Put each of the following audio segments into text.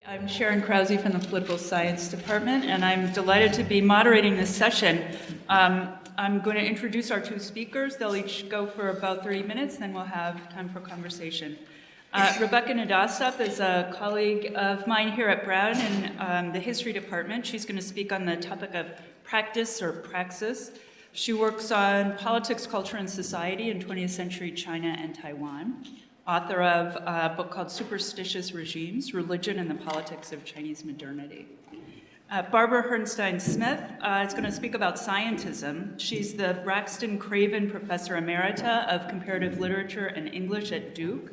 I'm Sharon Krause from the Political Science Department, and I'm delighted to be moderating this session. I'm going to introduce our two speakers. They'll each go for about 30 minutes, then we'll have time for conversation. Rebecca Nedostup is a colleague of mine here at Brown in the History Department. She's going to speak on the topic of practice or praxis. She works on politics, culture, and society in 20th century China and Taiwan. Author of a book called Superstitious Regimes, Religion and the Politics of Chinese Modernity. Barbara Herrnstein-Smith is going to speak about scientism. She's the Braxton Craven Professor Emerita of Comparative Literature and English at Duke,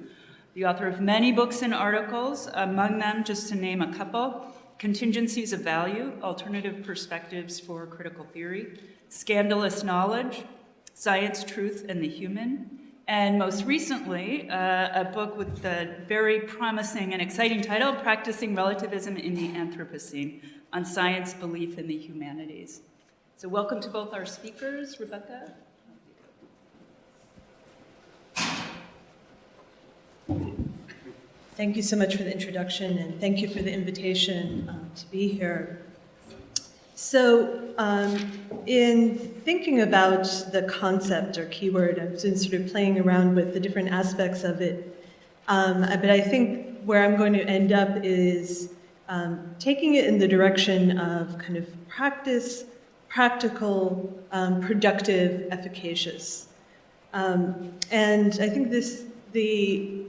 the author of many books and articles, among them, just to name a couple, Contingencies of Value, Alternative Perspectives for Critical Theory, Scandalous Knowledge, Science, Truth, and the Human, and most recently, a book with the very promising and exciting title, Practicing Relativism in the Anthropocene, on science, belief, and the humanities. So welcome to both our speakers. Rebecca? Thank you so much for the introduction, and thank you for the invitation to be here. So, in thinking about the concept or keyword, I've been sort of playing around with the different aspects of it. But I think where I'm going to end up is taking it in the direction of kind of practice, practical, productive, efficacious. And I think the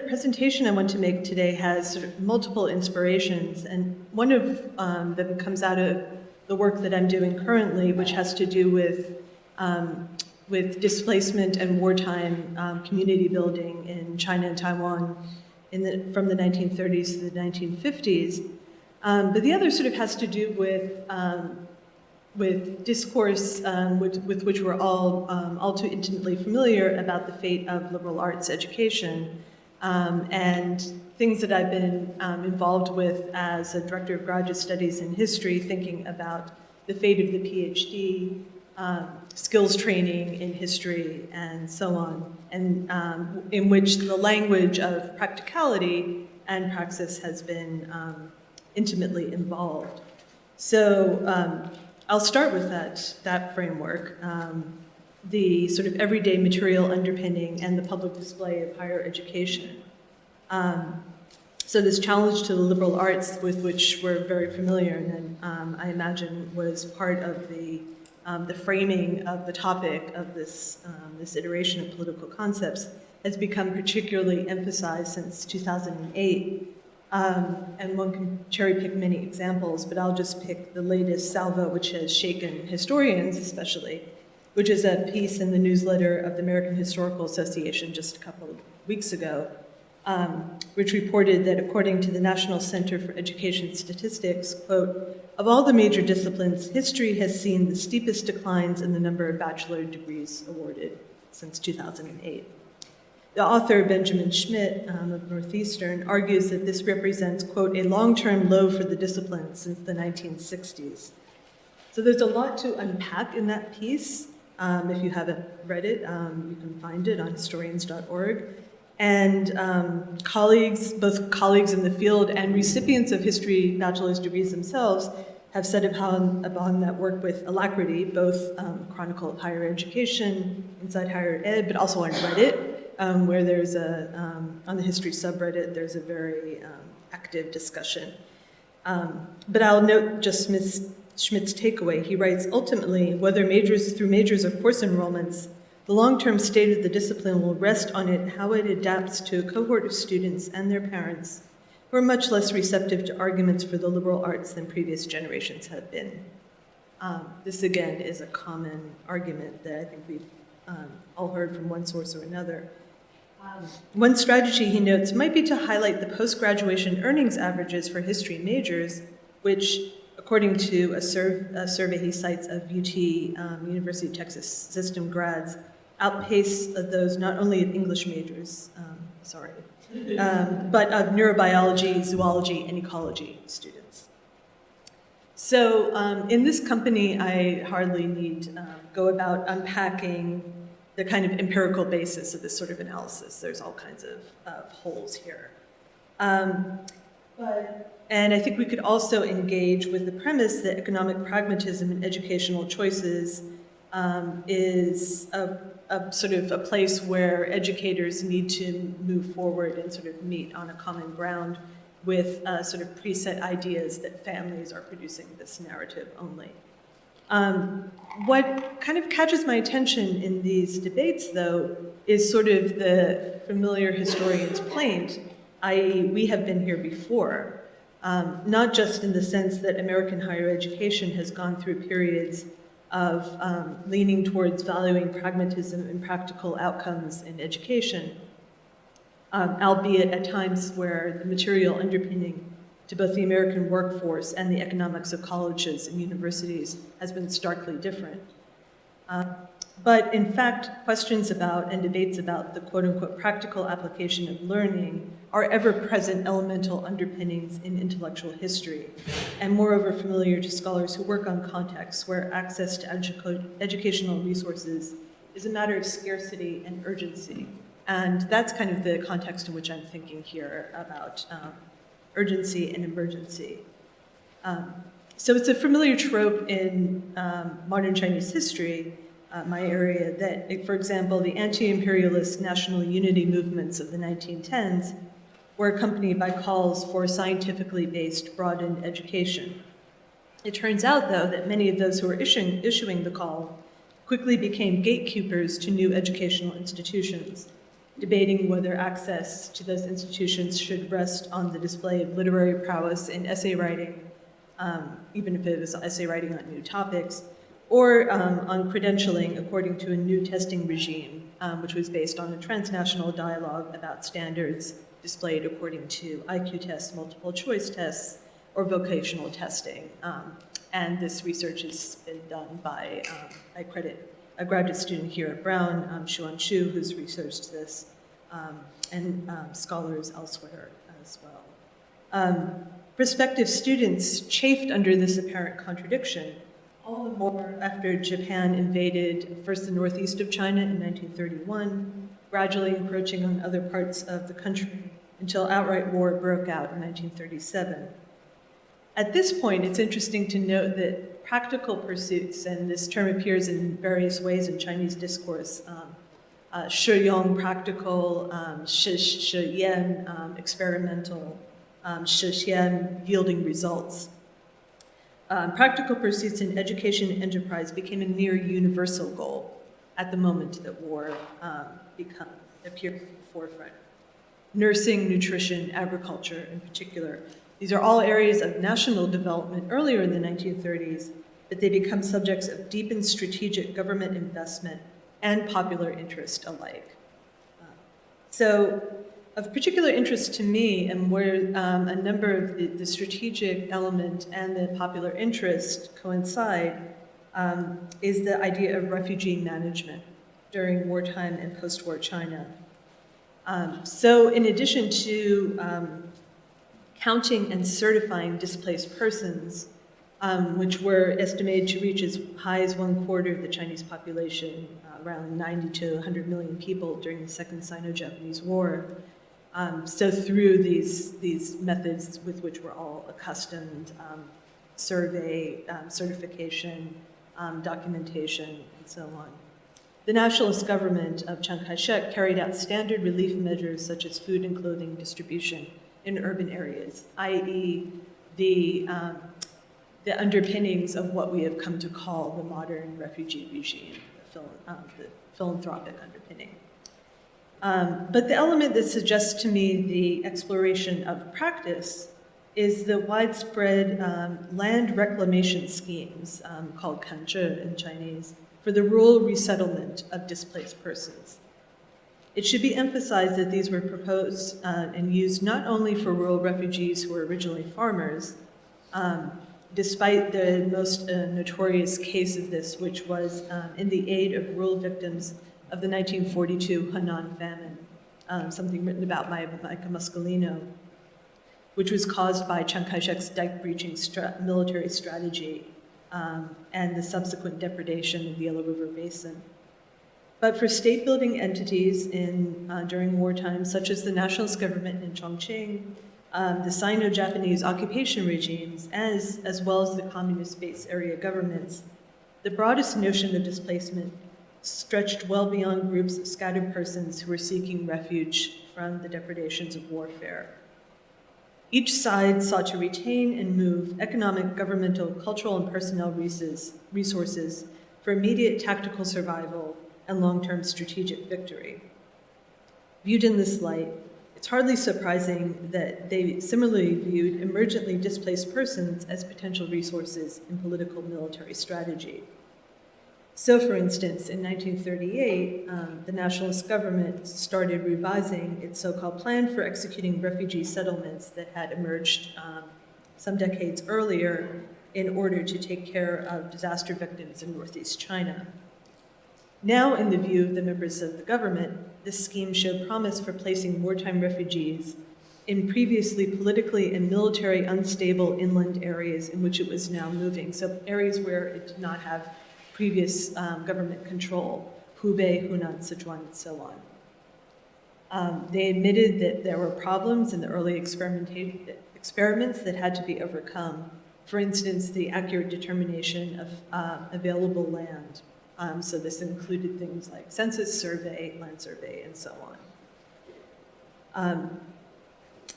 presentation I want to make today has sort of multiple inspirations, and one of them comes out of the work that I'm doing currently, which has to do with displacement and wartime community building in China and Taiwan from the 1930s to the 1950s. But the other sort of has to do with discourse with which we're all too intimately familiar about the fate of liberal arts education. And things that I've been involved with as a director of graduate studies in history, thinking about the fate of the PhD, skills training in history, and so on, and in which the language of practicality and praxis has been intimately involved. So I'll start with that framework. The sort of everyday material underpinning and the public display of higher education. So this challenge to the liberal arts with which we're very familiar, and I imagine was part of the framing of the topic of this iteration of political concepts, has become particularly emphasized since 2008. And one can cherry pick many examples, but I'll just pick the latest salvo, which has shaken historians especially, which is a piece in the newsletter of the American Historical Association just a couple of weeks ago, which reported that according to the National Center for Education Statistics, quote, of all the major disciplines, history has seen the steepest declines in the number of bachelor degrees awarded since 2008. The author, Benjamin Schmidt of Northeastern, argues that this represents, quote, a long-term low for the discipline since the 1960s. So there's a lot to unpack in that piece. If you haven't read it, you can find it on historians.org. And both colleagues in the field and recipients of history bachelor's degrees themselves have set upon that work with alacrity, both Chronicle of Higher Education, Inside Higher Ed, but also on Reddit, where there's on the history subreddit, there's a very active discussion. But I'll note just Schmidt's takeaway. He writes, ultimately, whether through majors or course enrollments, the long-term state of the discipline will rest on how it adapts to a cohort of students and their parents who are much less receptive to arguments for the liberal arts than previous generations have been. This, again, is a common argument that I think we've all heard from one source or another. One strategy, he notes, might be to highlight the post-graduation earnings averages for history majors, which, according to a survey he cites of UT, University of Texas System grads, outpace those not only of English majors, but of neurobiology, zoology, and ecology students. So in this company, I hardly need go about unpacking the kind of empirical basis of this sort of analysis. There's all kinds of holes here. And I think we could also engage with the premise that economic pragmatism and educational choices is a sort of a place where educators need to move forward and sort of meet on a common ground with sort of preset ideas that families are producing this narrative only. What kind of catches my attention in these debates, though, is sort of the familiar historian's plaint, i.e., we have been here before, not just in the sense that American higher education has gone through periods of leaning towards valuing pragmatism and practical outcomes in education, albeit at times where the material underpinning to both the American workforce and the economics of colleges and universities has been starkly different. But in fact, questions about and debates about the quote-unquote practical application of learning are ever-present elemental underpinnings in intellectual history, and moreover familiar to scholars who work on contexts where access to educational resources is a matter of scarcity and urgency. And that's kind of the context in which I'm thinking here about urgency and emergency. So it's a familiar trope in modern Chinese history, my area, that, for example, the anti-imperialist national unity movements of the 1910s were accompanied by calls for scientifically based broadened education. It turns out, though, that many of those who were issuing the call quickly became gatekeepers to new educational institutions, debating whether access to those institutions should rest on the display of literary prowess in essay writing, even if it was essay writing on new topics, or on credentialing according to a new testing regime, which was based on a transnational dialogue about standards displayed according to IQ tests, multiple choice tests, or vocational testing. And this research has been done by, I credit a graduate student here at Brown, Xuan Xu, who's researched this, and scholars elsewhere as well. Prospective students chafed under this apparent contradiction, all the more after Japan invaded first the northeast of China in 1931, gradually encroaching on other parts of the country until outright war broke out in 1937. At this point, it's interesting to note that practical pursuits, and this term appears in various ways in Chinese discourse, shiyong, practical, shiyan, experimental, shixian, yielding results. Practical pursuits in education and enterprise became a near universal goal at the moment that war appeared at the forefront. Nursing, nutrition, agriculture in particular, these are all areas of national development earlier in the 1930s, but they become subjects of deepened strategic government investment and popular interest alike. So of particular interest to me, and where a number of the strategic element and the popular interest coincide, is the idea of refugee management during wartime and post-war China. So in addition to counting and certifying displaced persons, which were estimated to reach as high as 1/4 of the Chinese population, around 90 to 100 million people during the Second Sino-Japanese War. So through these methods with which we're all accustomed, survey, certification, documentation, and so on. The nationalist government of Chiang Kai-shek carried out standard relief measures such as food and clothing distribution in urban areas, i.e. the underpinnings of what we have come to call the modern refugee regime, the philanthropic underpinning. But the element that suggests to me the exploration of practice is the widespread land reclamation schemes, called kanzhi in Chinese, for the rural resettlement of displaced persons. It should be emphasized that these were proposed and used not only for rural refugees who were originally farmers, despite the most notorious case of this, which was in the aid of rural victims of the 1942 Henan famine, something written about by Micah Muscolino, which was caused by Chiang Kai-shek's dike-breaching military strategy and the subsequent depredation of the Yellow River Basin. But for state-building entities during wartime, such as the nationalist government in Chongqing, the Sino-Japanese occupation regimes, as well as the communist base area governments, the broadest notion of displacement stretched well beyond groups of scattered persons who were seeking refuge from the depredations of warfare. Each side sought to retain and move economic, governmental, cultural, and personnel resources for immediate tactical survival and long-term strategic victory. Viewed in this light, it's hardly surprising that they similarly viewed emergently displaced persons as potential resources in political military strategy. So, for instance, in 1938, the nationalist government started revising its so-called plan for executing refugee settlements that had emerged some decades earlier in order to take care of disaster victims in northeast China. Now, in the view of the members of the government, this scheme showed promise for placing wartime refugees in previously politically and military unstable inland areas in which it was now moving, so areas where it did not have previous government control, Hubei, Hunan, Sichuan, and so on. They admitted that there were problems in the early experiments that had to be overcome. For instance, the accurate determination of available land. So this included things like census survey, land survey, and so on.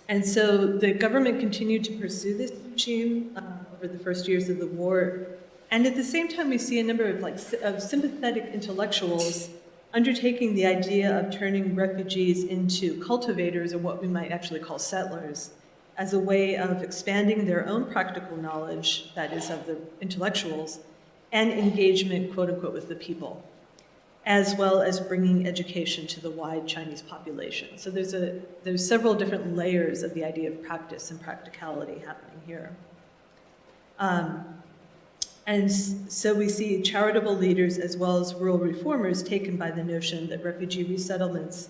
And so the government continued to pursue this regime over the first years of the war. And at the same time, we see a number of sympathetic intellectuals undertaking the idea of turning refugees into cultivators, or what we might actually call settlers, as a way of expanding their own practical knowledge, that is, of the intellectuals, and engagement, quote unquote, with the people, as well as bringing education to the wide Chinese population. So there's several different layers of the idea of practice and practicality happening here. And so we see charitable leaders as well as rural reformers taken by the notion that refugee resettlements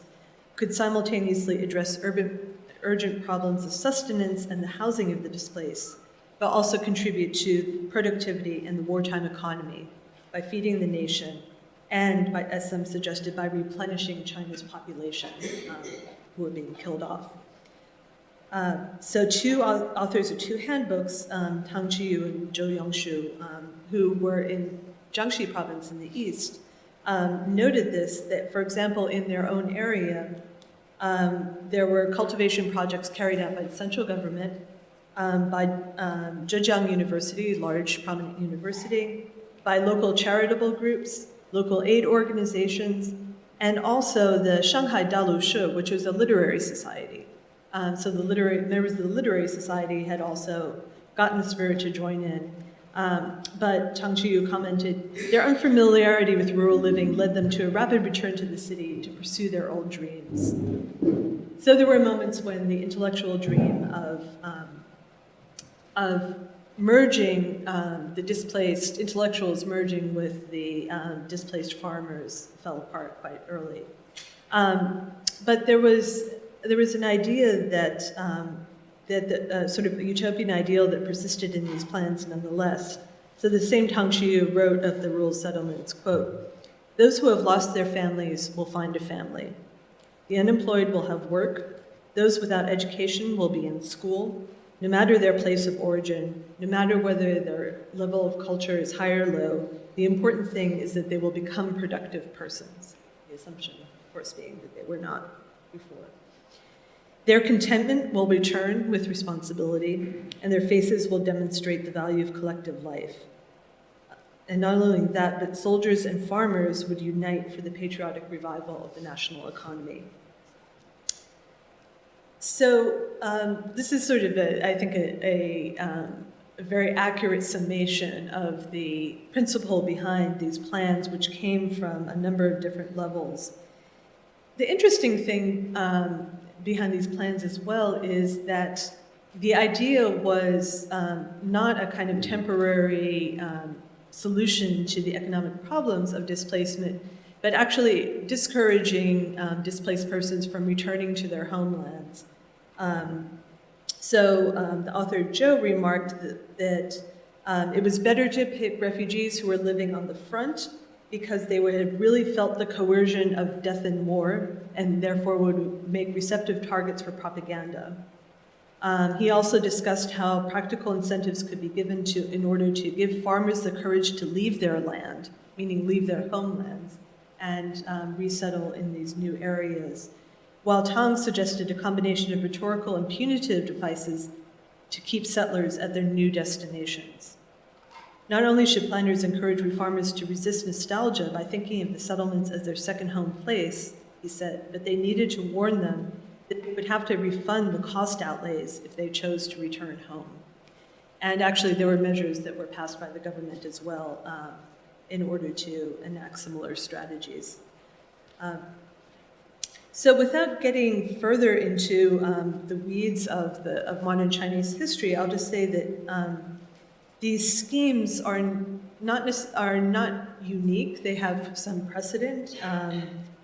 could simultaneously address urgent problems of sustenance and the housing of the displaced, but also contribute to productivity and the wartime economy by feeding the nation and, by, as some suggested, by replenishing China's population who are being killed off. So two authors of two handbooks, Tang Qiyu and Zhou Yongshu, who were in Jiangxi province in the east, noted this, that, for example, in their own area, there were cultivation projects carried out by the central government, by Zhejiang University, large prominent university, by local charitable groups, local aid organizations, and also the Shanghai Dalu Shi, which was a literary society. So the members of the literary society had also gotten the spirit to join in. But Tang Qiyu commented, their unfamiliarity with rural living led them to a rapid return to the city to pursue their old dreams. So there were moments when the intellectual dream of merging the displaced intellectuals, merging with the displaced farmers, fell apart quite early. But there was an idea that sort of a utopian ideal that persisted in these plans nonetheless. So the same Tang Qiyu wrote of the rural settlements, quote, "Those who have lost their families will find a family. The unemployed will have work. Those without education will be in school. No matter their place of origin, no matter whether their level of culture is high or low, the important thing is that they will become productive persons." The assumption, of course, being that they were not before. Their contentment will return with responsibility, and their faces will demonstrate the value of collective life. And not only that, but soldiers and farmers would unite for the patriotic revival of the national economy. So this is sort of, I think, a very accurate summation of the principle behind these plans, which came from a number of different levels. The interesting thing behind these plans as well is that the idea was not a kind of temporary solution to the economic problems of displacement, but actually discouraging displaced persons from returning to their homelands. So the author Zhou remarked that it was better to pick refugees who were living on the front because they would have really felt the coercion of death and war, and therefore would make receptive targets for propaganda. He also discussed how practical incentives could be given in order to give farmers the courage to leave their land, meaning leave their homelands, and resettle in these new areas, while Tang suggested a combination of rhetorical and punitive devices to keep settlers at their new destinations. Not only should planners encourage farmers to resist nostalgia by thinking of the settlements as their second home place, he said, but they needed to warn them that they would have to refund the cost outlays if they chose to return home. And actually, there were measures that were passed by the government as well in order to enact similar strategies. So without getting further into the weeds of modern Chinese history, I'll just say that these schemes are not unique. They have some precedent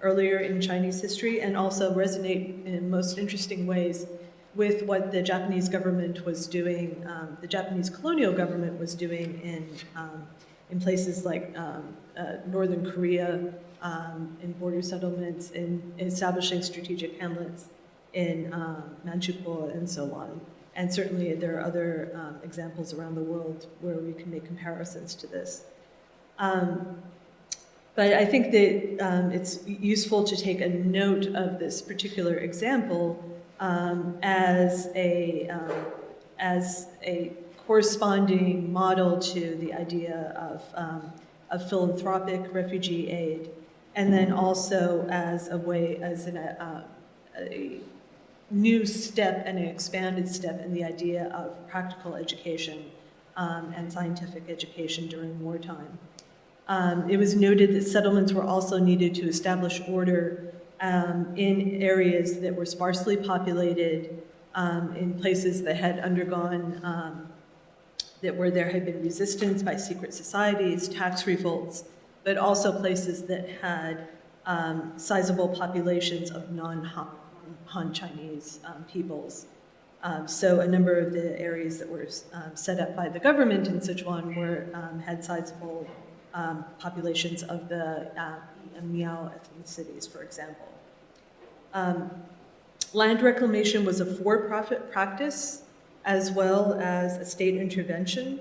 earlier in Chinese history and also resonate in most interesting ways with what the Japanese government was doing, the Japanese colonial government was doing in places like Northern Korea, in border settlements, in establishing strategic hamlets in Manchukuo and so on. And certainly there are other examples around the world where we can make comparisons to this. But I think that it's useful to take a note of this particular example as a corresponding model to the idea of philanthropic refugee aid, and then also as a way, as a new step and an expanded step in the idea of practical education and scientific education during wartime. It was noted that settlements were also needed to establish order in areas that were sparsely populated, in places that had undergone, where there had been resistance by secret societies, tax revolts, but also places that had sizable populations of non-Han Chinese peoples. So a number of the areas that were set up by the government in Sichuan had sizable populations of the Miao ethnicities, for example. Land reclamation was a for-profit practice as well as a state intervention,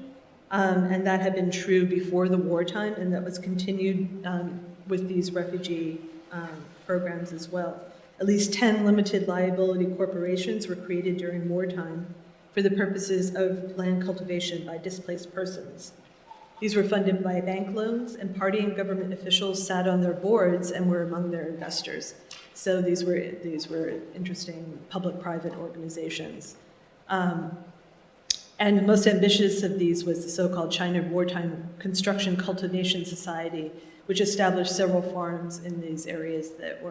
and that had been true before the wartime, and that was continued with these refugee programs as well. At least 10 limited liability corporations were created during wartime for the purposes of land cultivation by displaced persons. These were funded by bank loans, and party and government officials sat on their boards and were among their investors. So these were interesting public-private organizations. And the most ambitious of these was the so-called China Wartime Construction Cultivation Society, which established several farms in these areas that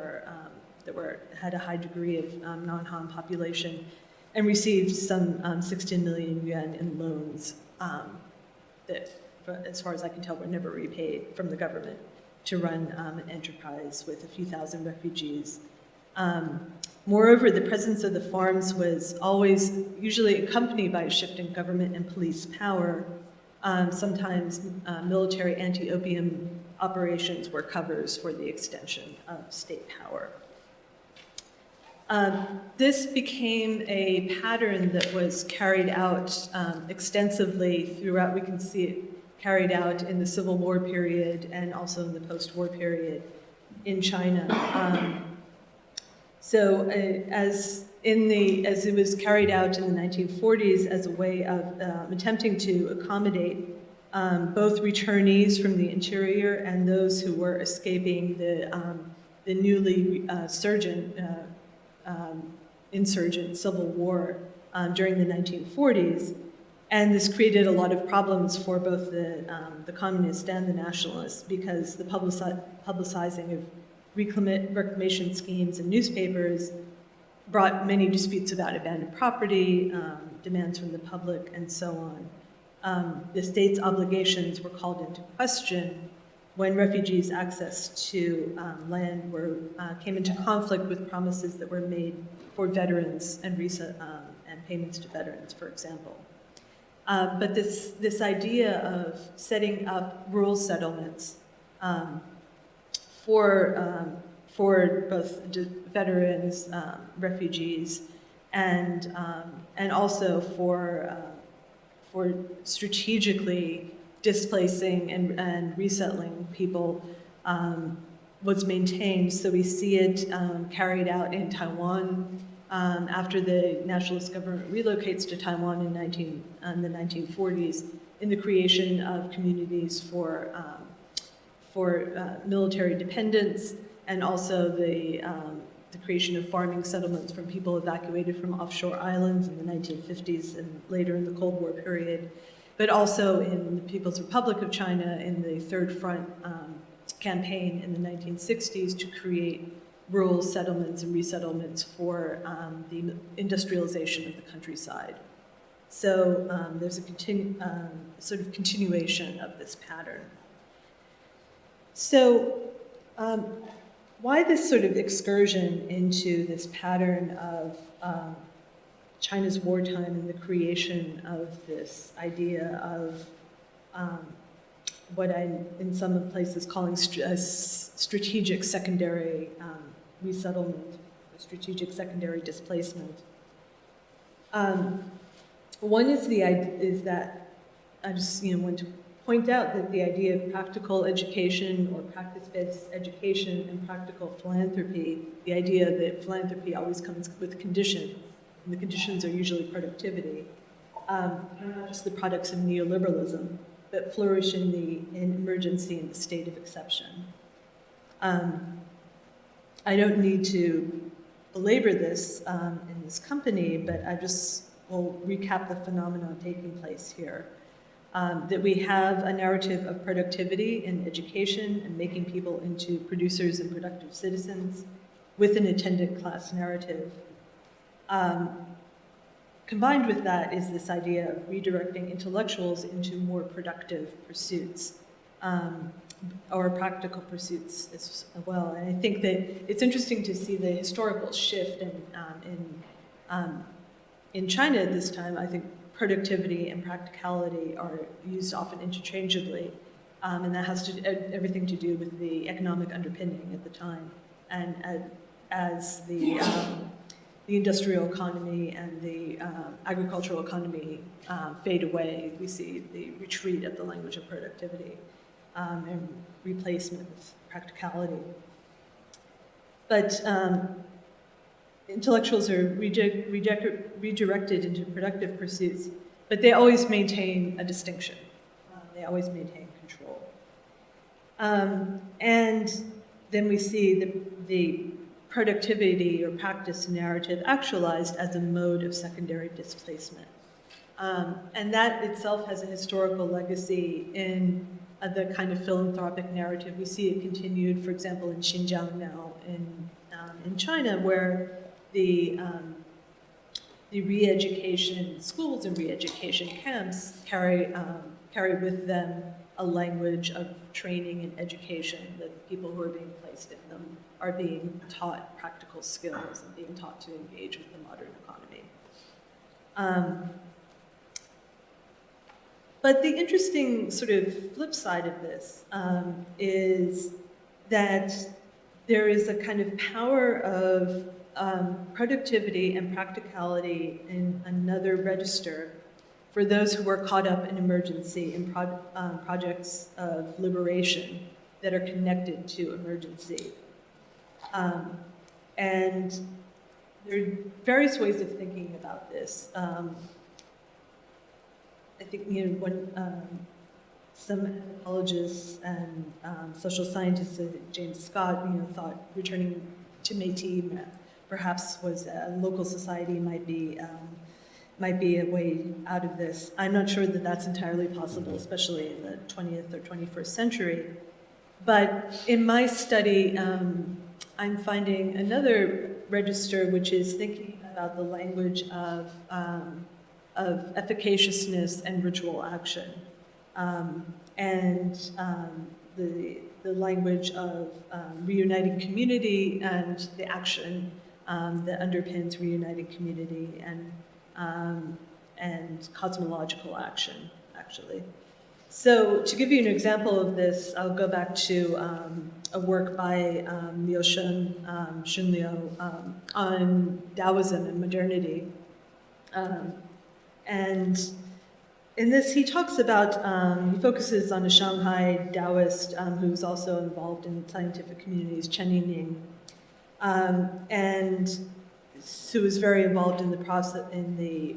had a high degree of non-Han population, and received some 16 million yuan in loans that, as far as I can tell, were never repaid from the government to run an enterprise with a few thousand refugees. Moreover, the presence of the farms was always usually accompanied by a shift in government and police power. Sometimes military anti-opium operations were covers for the extension of state power. This became a pattern that was carried out extensively throughout. We can see it carried out in the Civil War period and also in the post-war period in China. So as it was carried out in the 1940s as a way of attempting to accommodate both returnees from the interior and those who were escaping the newly insurgent civil war during the 1940s. And this created a lot of problems for both the communists and the nationalists, because the publicizing of reclamation schemes in newspapers brought many disputes about abandoned property, demands from the public, and so on. The state's obligations were called into question when refugees' access to land came into conflict with promises that were made for veterans and payments to veterans, for example. But this idea of setting up rural settlements for both veterans, refugees, and also for strategically displacing and resettling people was maintained. So we see it carried out in Taiwan after the nationalist government relocates to Taiwan in the 1940s, in the creation of communities for military dependents, and also the creation of farming settlements from people evacuated from offshore islands in the 1950s and later in the Cold War period, but also in the People's Republic of China in the Third Front campaign in the 1960s to create rural settlements and resettlements for the industrialization of the countryside. So there's a sort of continuation of this pattern. So why this sort of excursion into this pattern of China's wartime and the creation of this idea of what I'm in some places calling strategic secondary resettlement, strategic secondary displacement. One is that I just want to point out that the idea of practical education or practice-based education and practical philanthropy, the idea that philanthropy always comes with conditions, and the conditions are usually productivity, are not just the products of neoliberalism, but flourish in emergency in the state of exception. I don't need to belabor this in this company, but I just will recap the phenomenon taking place here. That we have a narrative of productivity in education and making people into producers and productive citizens with an attendant class narrative. Combined with that is this idea of redirecting intellectuals into more productive pursuits, or practical pursuits as well. And I think that it's interesting to see the historical shift in China at this time. I think productivity and practicality are used often interchangeably, and that has everything to do with the economic underpinning at the time. And as the industrial economy and the agricultural economy fade away, we see the retreat of the language of productivity and replacement with practicality. But intellectuals are redirected into productive pursuits, but they always maintain a distinction. They always maintain control. And then we see the productivity or practice narrative actualized as a mode of secondary displacement. And that itself has a historical legacy in the kind of philanthropic narrative. We see it continued, for example, in Xinjiang now in China, where the re-education schools and re-education camps carry with them a language of training and education, that people who are being placed in them are being taught practical skills and being taught to engage with the modern economy. But the interesting sort of flip side of this is that there is a kind of power of productivity and practicality in another register for those who were caught up in emergency in projects of liberation that are connected to emergency. And there are various ways of thinking about this. I think some anthropologists and social scientists, James Scott, thought returning to Métis perhaps was a local society might be a way out of this. I'm not sure that that's entirely possible, especially in the 20th or 21st century. But in my study, I'm finding another register which is thinking about the language of efficaciousness and ritual action, and the language of reuniting community and the action that underpins reuniting community and cosmological action, actually. So to give you an example of this, I'll go back to a work by Liu Shun Liu, on Taoism and modernity. And in this, he talks about, he focuses on a Shanghai Taoist who's also involved in scientific communities, Chen Yining, and who was very involved in the process, in the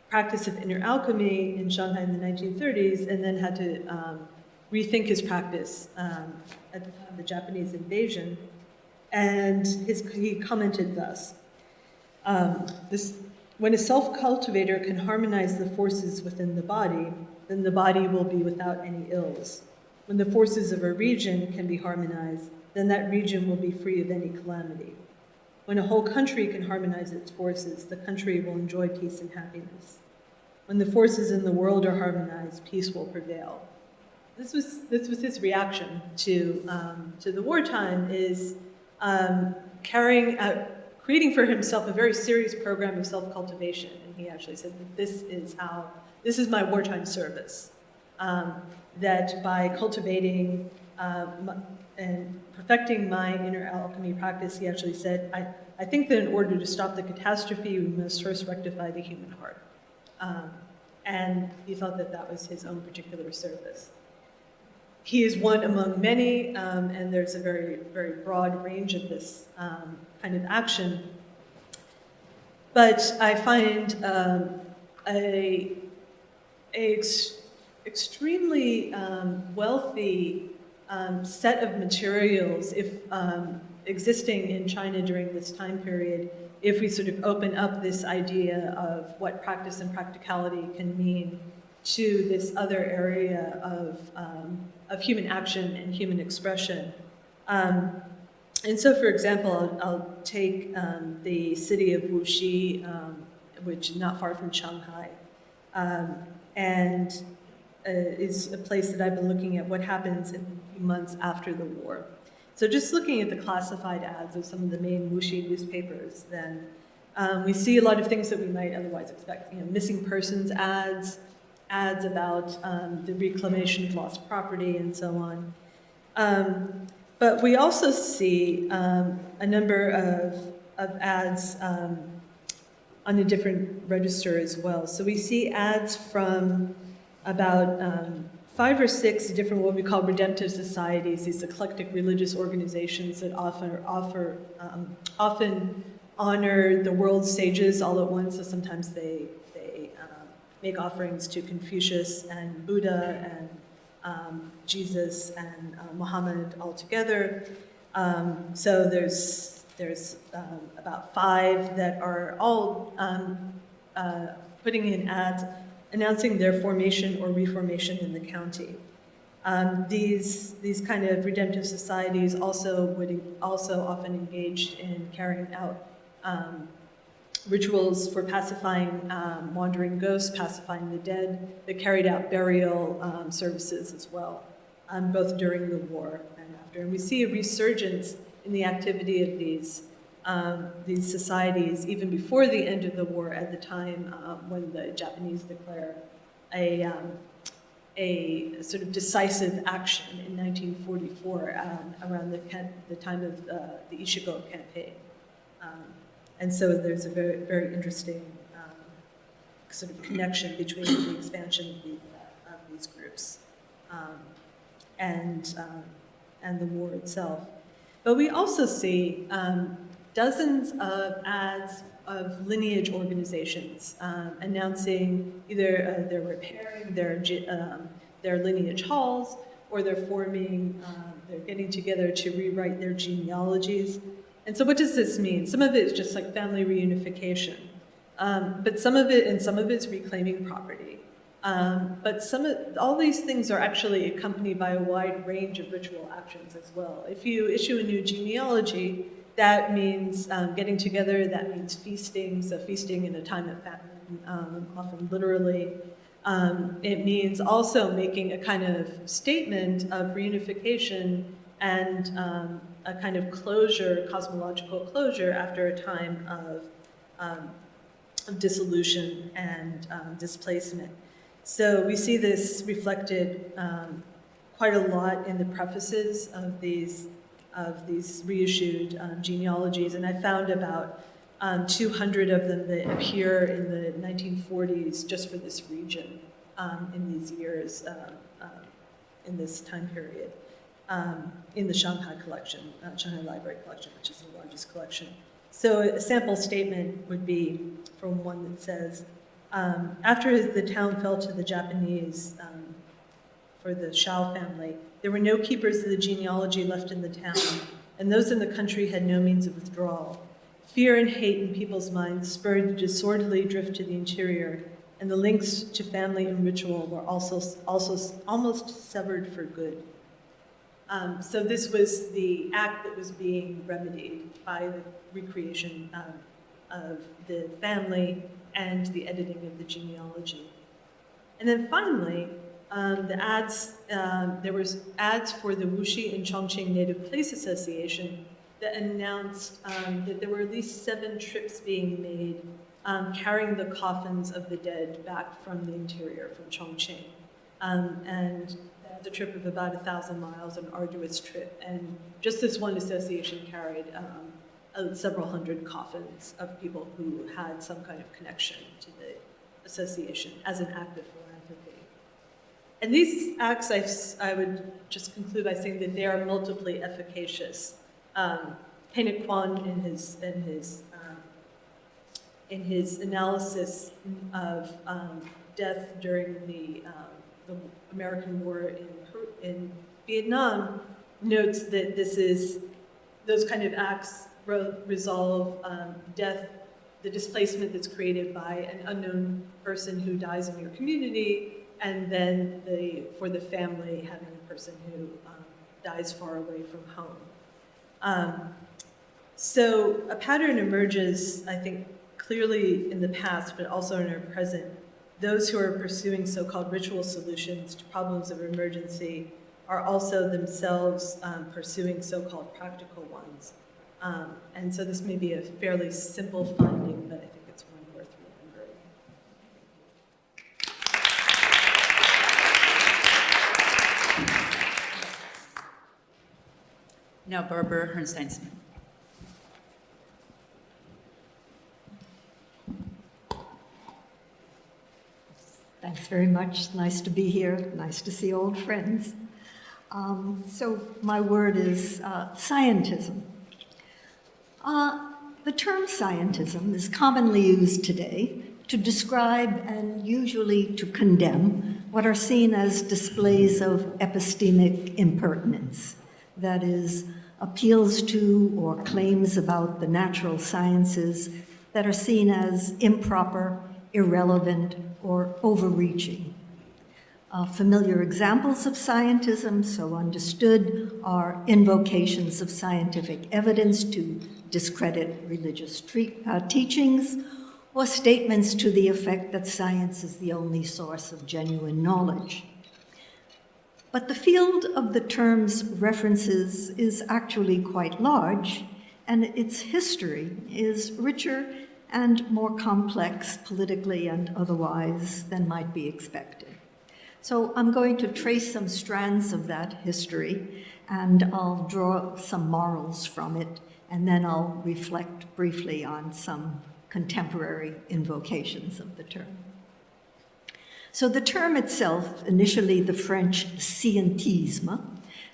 practice of inner alchemy in Shanghai in the 1930s, and then had to rethink his practice at the time of the Japanese invasion. And he commented thus, when a self-cultivator can harmonize the forces within the body, then the body will be without any ills. When the forces of a region can be harmonized, then that region will be free of any calamity. When a whole country can harmonize its forces, the country will enjoy peace and happiness. When the forces in the world are harmonized, peace will prevail. This was his reaction to the wartime, is creating for himself a very serious program of self-cultivation. And he actually said that this is my wartime service. That by cultivating and perfecting my inner alchemy practice, he actually said, I think that in order to stop the catastrophe, we must first rectify the human heart. And he thought that that was his own particular service. He is one among many, and there's a very, very broad range of this kind of action. But I find a extremely wealthy set of materials existing in China during this time period, if we sort of open up this idea of what practice and practicality can mean to this other area of human action and human expression. And so, for example, I'll take the city of Wuxi, which is not far from Shanghai, and is a place that I've been looking at what happens in a few months after the war. So just looking at the classified ads of some of the main Wuxi newspapers, then we see a lot of things that we might otherwise expect. Missing persons ads about the reclamation of lost property, and so on. But we also see a number of ads on a different register as well. So we see ads from about 5 or 6 different what we call redemptive societies, these eclectic religious organizations that often honor the world's sages all at once. So sometimes they make offerings to Confucius and Buddha and Jesus and Muhammad all together. So there's about 5 that are all putting in ads announcing their formation or reformation in the county. These kind of redemptive societies also often engaged in carrying out rituals for pacifying wandering ghosts, pacifying the dead. They carried out burial services as well, both during the war and after. And we see a resurgence in the activity of these societies even before the end of the war, at the time when the Japanese declare a sort of decisive action in 1944 around the time of the Ishigo campaign. And so there's a very, very interesting sort of connection between the expansion of these groups and the war itself. But we also see dozens of ads of lineage organizations announcing either they're repairing their lineage halls, or they're getting together to rewrite their genealogies. And so what does this mean? Some of it is just like family reunification, but some of it's reclaiming property. But all these things are actually accompanied by a wide range of ritual actions as well. If you issue a new genealogy, that means getting together, that means feasting, so feasting in a time of famine, often literally. It means also making a kind of statement of reunification and a kind of closure, cosmological closure, after a time of dissolution and displacement. So we see this reflected quite a lot in the prefaces of these reissued genealogies, and I found about 200 of them that appear in the 1940s just for this region in these years, in this time period, in the Shanghai collection, Shanghai Library collection, which is the largest collection. So a sample statement would be from one that says, after the town fell to the Japanese for the Shao family, there were no keepers of the genealogy left in the town, and those in the country had no means of withdrawal. Fear and hate in people's minds spurred the disorderly drift to the interior, and the links to family and ritual were also almost severed for good. So this was the act that was being remedied by the recreation of the family and the editing of the genealogy. And then finally, the ads, there was ads for the Wuxi and Chongqing Native Place Association that announced that there were at least 7 trips being made carrying the coffins of the dead back from the interior, from Chongqing. And that's a trip of about 1,000 miles, an arduous trip. And just this one association carried several hundred coffins of people who had some kind of connection to the association as an act of philanthropy. And these acts, I would just conclude by saying that they are multiply efficacious. Peinet Kwan, in his analysis of death during the American War in Vietnam, notes that those kind of acts resolve death, the displacement that's created by an unknown person who dies in your community, and then for the family having a person who dies far away from home. So a pattern emerges, I think, clearly in the past, but also in our present. Those who are pursuing so-called ritual solutions to problems of emergency are also themselves pursuing so-called practical ones. And so this may be a fairly simple finding, but I think it's one worth remembering. Now Barbara Herrnstein-Smith. Thanks very much. Nice to be here. Nice to see old friends. So my word is scientism. The term scientism is commonly used today to describe and usually to condemn what are seen as displays of epistemic impertinence. That is, appeals to or claims about the natural sciences that are seen as improper, irrelevant, or overreaching. Familiar examples of scientism, so understood, are invocations of scientific evidence to discredit religious teachings, or statements to the effect that science is the only source of genuine knowledge. But the field of the term's references is actually quite large, and its history is richer and more complex politically and otherwise than might be expected. So I'm going to trace some strands of that history, and I'll draw some morals from it, and then I'll reflect briefly on some contemporary invocations of the term. So the term itself, initially the French scientisme,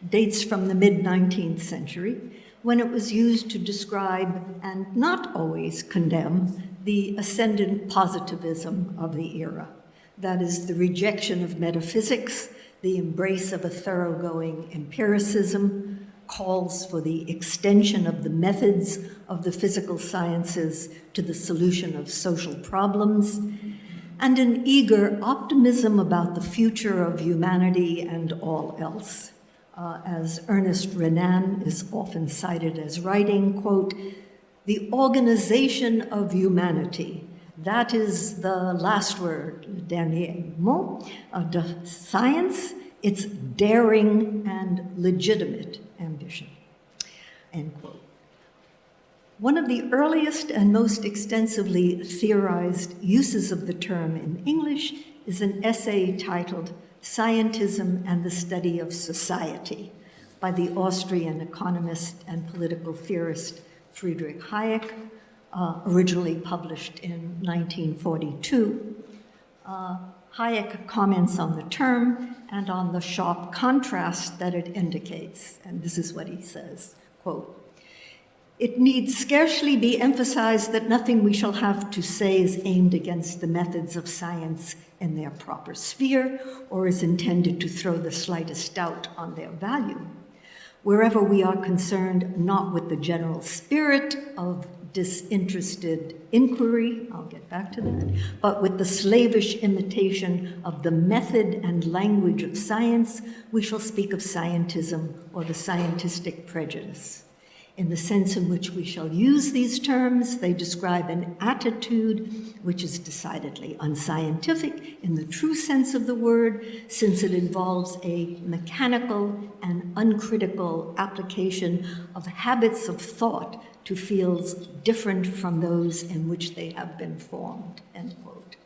dates from the mid-19th century, when it was used to describe and not always condemn the ascendant positivism of the era. That is, the rejection of metaphysics, the embrace of a thoroughgoing empiricism, calls for the extension of the methods of the physical sciences to the solution of social problems, and an eager optimism about the future of humanity and all else. As Ernest Renan is often cited as writing, quote, "The organization of humanity, that is the last word, le dernier mot, of the science, its daring and legitimate ambition," end quote. One of the earliest and most extensively theorized uses of the term in English is an essay titled Scientism and the Study of Society by the Austrian economist and political theorist Friedrich Hayek, originally published in 1942. Hayek comments on the term and on the sharp contrast that it indicates, and this is what he says, quote, "It need scarcely be emphasized that nothing we shall have to say is aimed against the methods of science in their proper sphere or is intended to throw the slightest doubt on their value. Wherever we are concerned not with the general spirit of disinterested inquiry, I'll get back to that, but with the slavish imitation of the method and language of science, we shall speak of scientism or the scientistic prejudice. In the sense in which we shall use these terms, they describe an attitude which is decidedly unscientific in the true sense of the word, since it involves a mechanical and uncritical application of habits of thought to fields different from those in which they have been formed," end quote.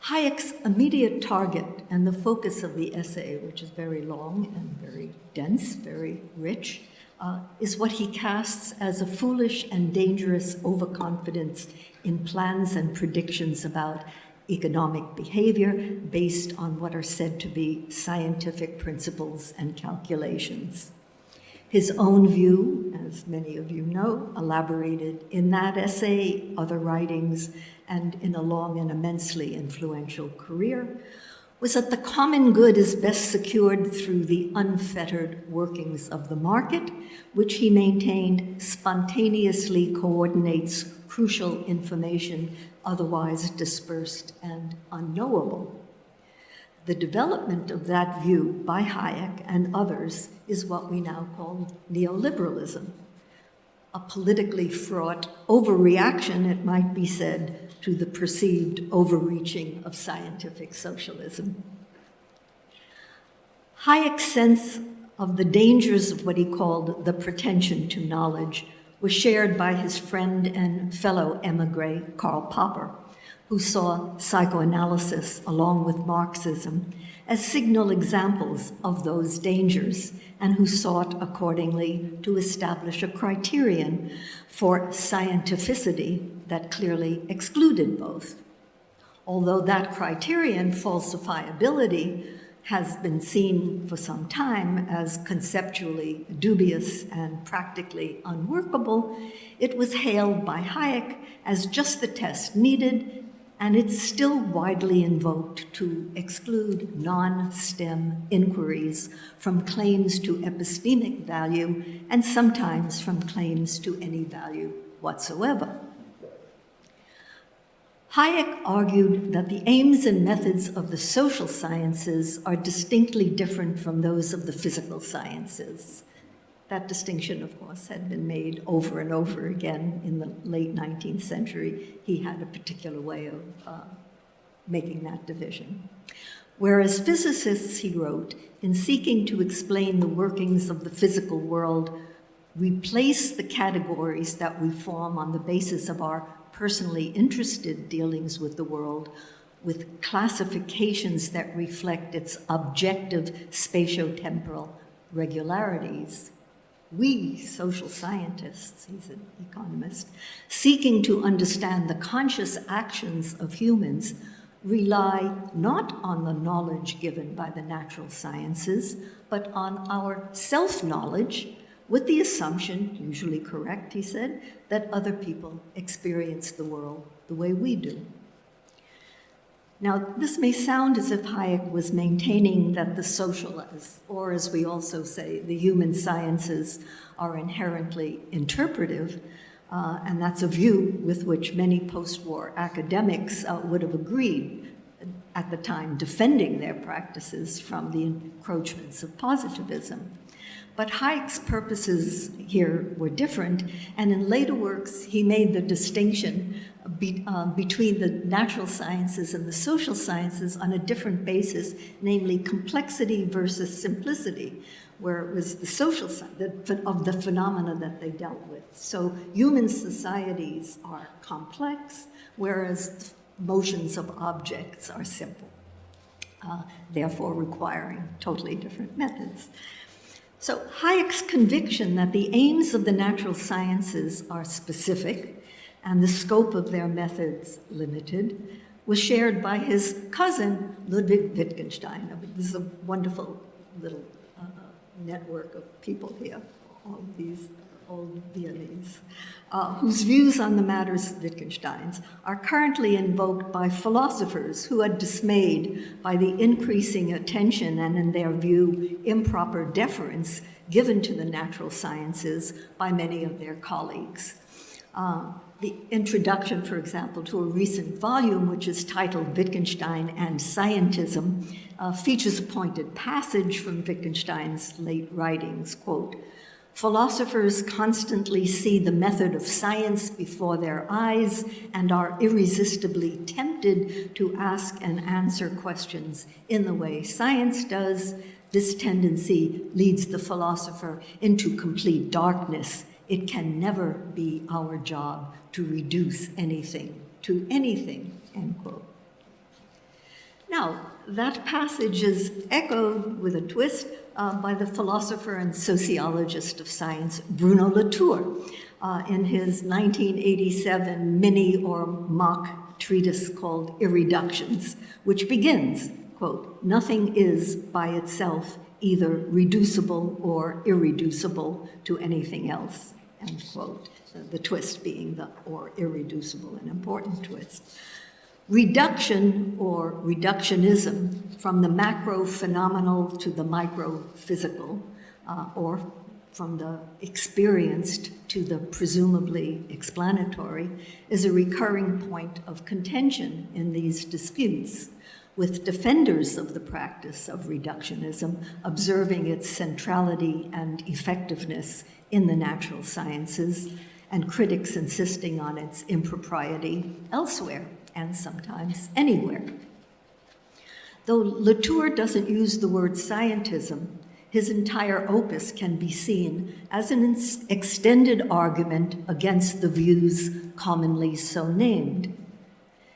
Hayek's immediate target and the focus of the essay, which is very long and very dense, very rich, is what he casts as a foolish and dangerous overconfidence in plans and predictions about economic behavior based on what are said to be scientific principles and calculations. His own view, as many of you know, elaborated in that essay, other writings, and in a long and immensely influential career, was that the common good is best secured through the unfettered workings of the market, which he maintained spontaneously coordinates crucial information otherwise dispersed and unknowable. The development of that view by Hayek and others is what we now call neoliberalism, a politically fraught overreaction, it might be said, to the perceived overreaching of scientific socialism. Hayek's sense of the dangers of what he called the pretension to knowledge was shared by his friend and fellow emigre, Karl Popper, who saw psychoanalysis along with Marxism as signal examples of those dangers, and who sought accordingly to establish a criterion for scientificity that clearly excluded both. Although that criterion, falsifiability, has been seen for some time as conceptually dubious and practically unworkable, it was hailed by Hayek as just the test needed, and it's still widely invoked to exclude non-STEM inquiries from claims to epistemic value and sometimes from claims to any value whatsoever. Hayek argued that the aims and methods of the social sciences are distinctly different from those of the physical sciences. That distinction, of course, had been made over and over again in the late 19th century. He had a particular way of making that division. Whereas physicists, he wrote, in seeking to explain the workings of the physical world, replace the categories that we form on the basis of our personally interested dealings with the world with classifications that reflect its objective spatiotemporal regularities. We, social scientists, he's an economist, seeking to understand the conscious actions of humans, rely not on the knowledge given by the natural sciences, but on our self-knowledge, with the assumption, usually correct, he said, that other people experience the world the way we do. Now, this may sound as if Hayek was maintaining that the social, or as we also say, the human sciences are inherently interpretive, and that's a view with which many post-war academics would have agreed at the time, defending their practices from the encroachments of positivism. But Hayek's purposes here were different, and in later works, he made the distinction between the natural sciences and the social sciences on a different basis, namely complexity versus simplicity, where it was the social side of the phenomena that they dealt with. So human societies are complex, whereas motions of objects are simple, therefore requiring totally different methods. So Hayek's conviction that the aims of the natural sciences are specific and the scope of their methods limited was shared by his cousin, Ludwig Wittgenstein. I mean, this is a wonderful little network of people here, all these old Viennese, whose views on the matters of Wittgenstein's are currently invoked by philosophers who are dismayed by the increasing attention and, in their view, improper deference given to the natural sciences by many of their colleagues. The introduction, for example, to a recent volume, which is titled Wittgenstein and Scientism, features a pointed passage from Wittgenstein's late writings, quote, "Philosophers constantly see the method of science before their eyes and are irresistibly tempted to ask and answer questions in the way science does. This tendency leads the philosopher into complete darkness. It can never be our job to reduce anything to anything," end quote. Now, that passage is echoed with a twist by the philosopher and sociologist of science, Bruno Latour, in his 1987 mini or mock treatise called Irreductions, which begins, quote, "Nothing is by itself either reducible or irreducible to anything else," end quote. The twist being the or irreducible, an important twist. Reduction or reductionism, from the macro-phenomenal to the micro-physical, or from the experienced to the presumably explanatory, is a recurring point of contention in these disputes, with defenders of the practice of reductionism observing its centrality and effectiveness in the natural sciences, and critics insisting on its impropriety elsewhere, and sometimes anywhere. Though Latour doesn't use the word scientism, his entire opus can be seen as an extended argument against the views commonly so named.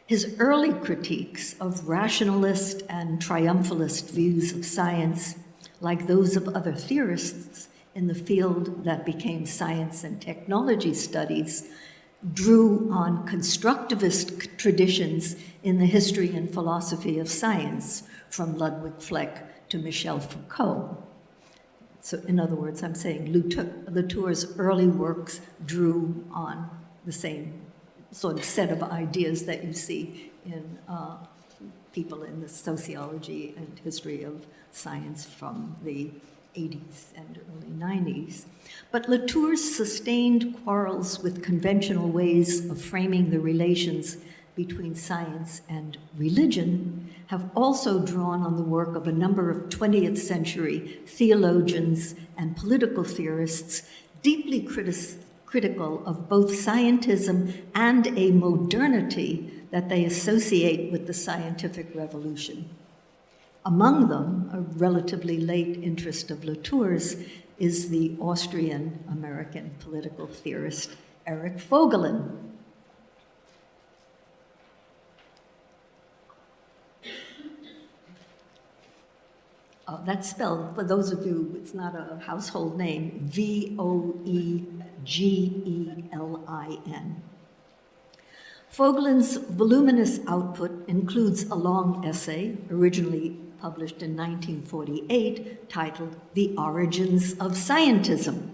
His early critiques of rationalist and triumphalist views of science, like those of other theorists in the field that became science and technology studies, drew on constructivist traditions in the history and philosophy of science, from Ludwig Fleck to Michel Foucault. So in other words, I'm saying Latour's early works drew on the same sort of set of ideas that you see in people in the sociology and history of science from the 80s and early 90s. But Latour's sustained quarrels with conventional ways of framing the relations between science and religion have also drawn on the work of a number of 20th century theologians and political theorists deeply critical of both scientism and a modernity that they associate with the scientific revolution. Among them, a relatively late interest of Latour's, is the Austrian-American political theorist Erich Vogelin. That's spelled, for those of you, it's not a household name, Voegelin. Vogelin's voluminous output includes a long essay, originally published in 1948, titled The Origins of Scientism.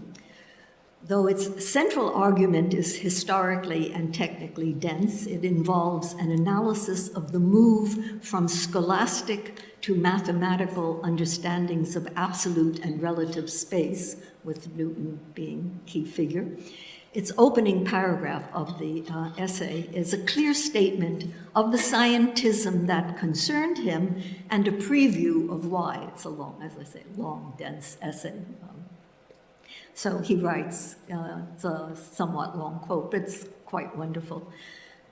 Though its central argument is historically and technically dense, it involves an analysis of the move from scholastic to mathematical understandings of absolute and relative space, with Newton being key figure. Its opening paragraph of the essay is a clear statement of the scientism that concerned him and a preview of why. It's a long, as I say, long, dense essay. So he writes, it's a somewhat long quote, but it's quite wonderful.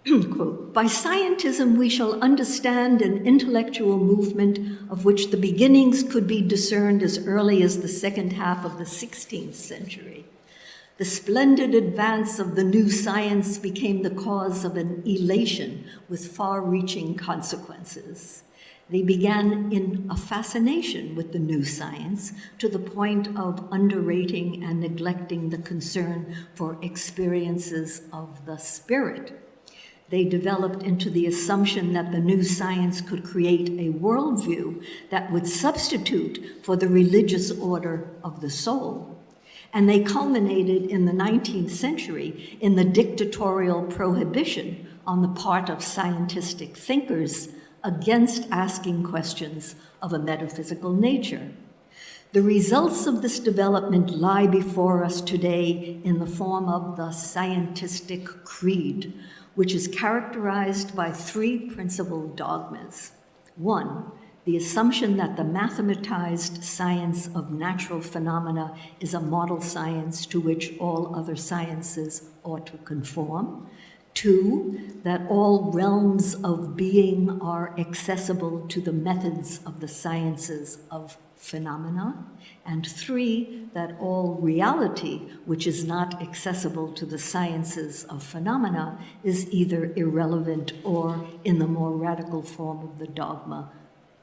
quote, "By scientism we shall understand an intellectual movement of which the beginnings could be discerned as early as the second half of the 16th century. The splendid advance of the new science became the cause of an elation with far-reaching consequences. They began in a fascination with the new science to the point of underrating and neglecting the concern for experiences of the spirit. They developed into the assumption that the new science could create a worldview that would substitute for the religious order of the soul. And they culminated in the 19th century in the dictatorial prohibition on the part of scientific thinkers against asking questions of a metaphysical nature. The results of this development lie before us today in the form of the scientific creed, which is characterized by three principal dogmas. One, the assumption that the mathematized science of natural phenomena is a model science to which all other sciences ought to conform. Two, that all realms of being are accessible to the methods of the sciences of phenomena. And three, that all reality, which is not accessible to the sciences of phenomena, is either irrelevant or, in the more radical form of the dogma,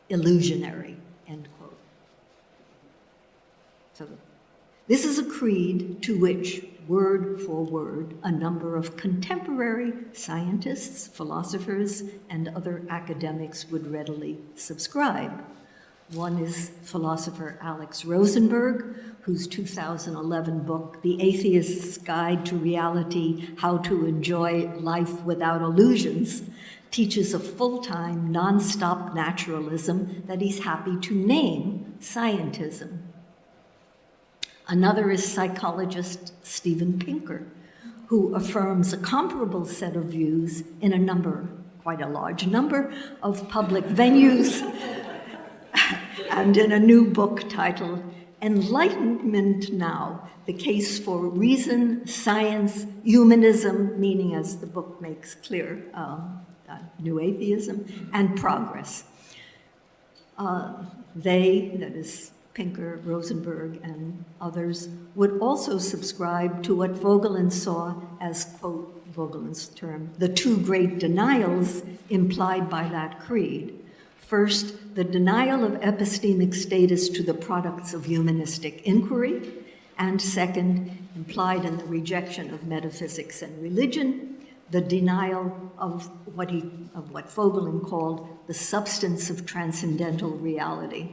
illusionary, end quote. So this is a creed to which, word for word, a number of contemporary scientists, philosophers, and other academics would readily subscribe. One is philosopher Alex Rosenberg, whose 2011 book, The Atheist's Guide to Reality: How to Enjoy Life Without Illusions, teaches a full-time, non-stop naturalism that he's happy to name scientism. Another is psychologist Steven Pinker, who affirms a comparable set of views in a number, quite a large number, of public venues, and in a new book titled Enlightenment Now: The Case for Reason, Science, Humanism, meaning, as the book makes clear, New Atheism, and Progress. They, that is Pinker, Rosenberg, and others, would also subscribe to what Vogelin saw as, quote, Vogelin's term, the two great denials implied by that creed. First, the denial of epistemic status to the products of humanistic inquiry, and second, implied in the rejection of metaphysics and religion, the denial of what Vogelin called the substance of transcendental reality.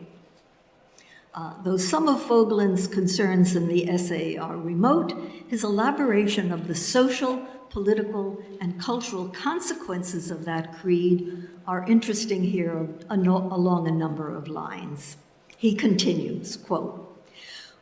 Though some of Vogelin's concerns in the essay are remote, his elaboration of the social, political, and cultural consequences of that creed are interesting here along a number of lines. He continues, quote,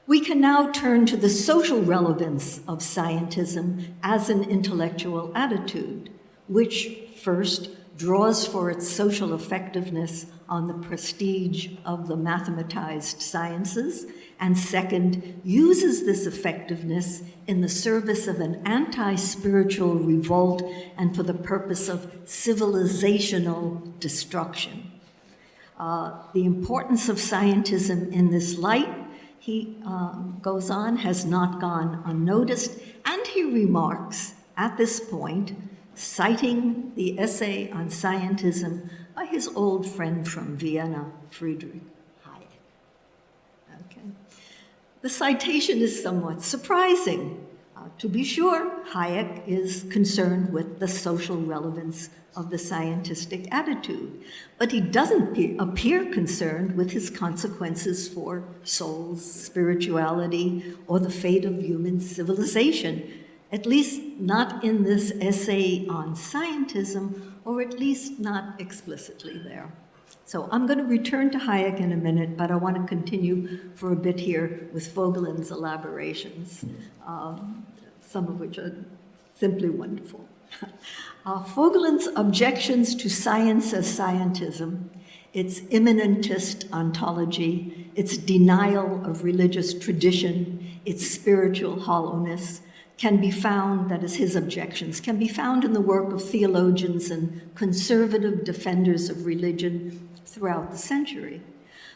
"We can now turn to the social relevance of scientism as an intellectual attitude, which, first, draws for its social effectiveness on the prestige of the mathematized sciences, and second, uses this effectiveness in the service of an anti-spiritual revolt and for the purpose of civilizational destruction. The importance of scientism in this light," he goes on, "has not gone unnoticed," and he remarks at this point, citing the essay on scientism by his old friend from Vienna, Friedrich Hayek. Okay. The citation is somewhat surprising. To be sure, Hayek is concerned with the social relevance of the scientific attitude, but he doesn't appear concerned with his consequences for souls, spirituality, or the fate of human civilization, at least not in this essay on scientism, or at least not explicitly there. So I'm going to return to Hayek in a minute, but I want to continue for a bit here with Vogelin's elaborations, some of which are simply wonderful. Vogelin's objections to science as scientism, its immanentist ontology, its denial of religious tradition, its spiritual hollowness, can be found, that is his objections, can be found in the work of theologians and conservative defenders of religion throughout the century.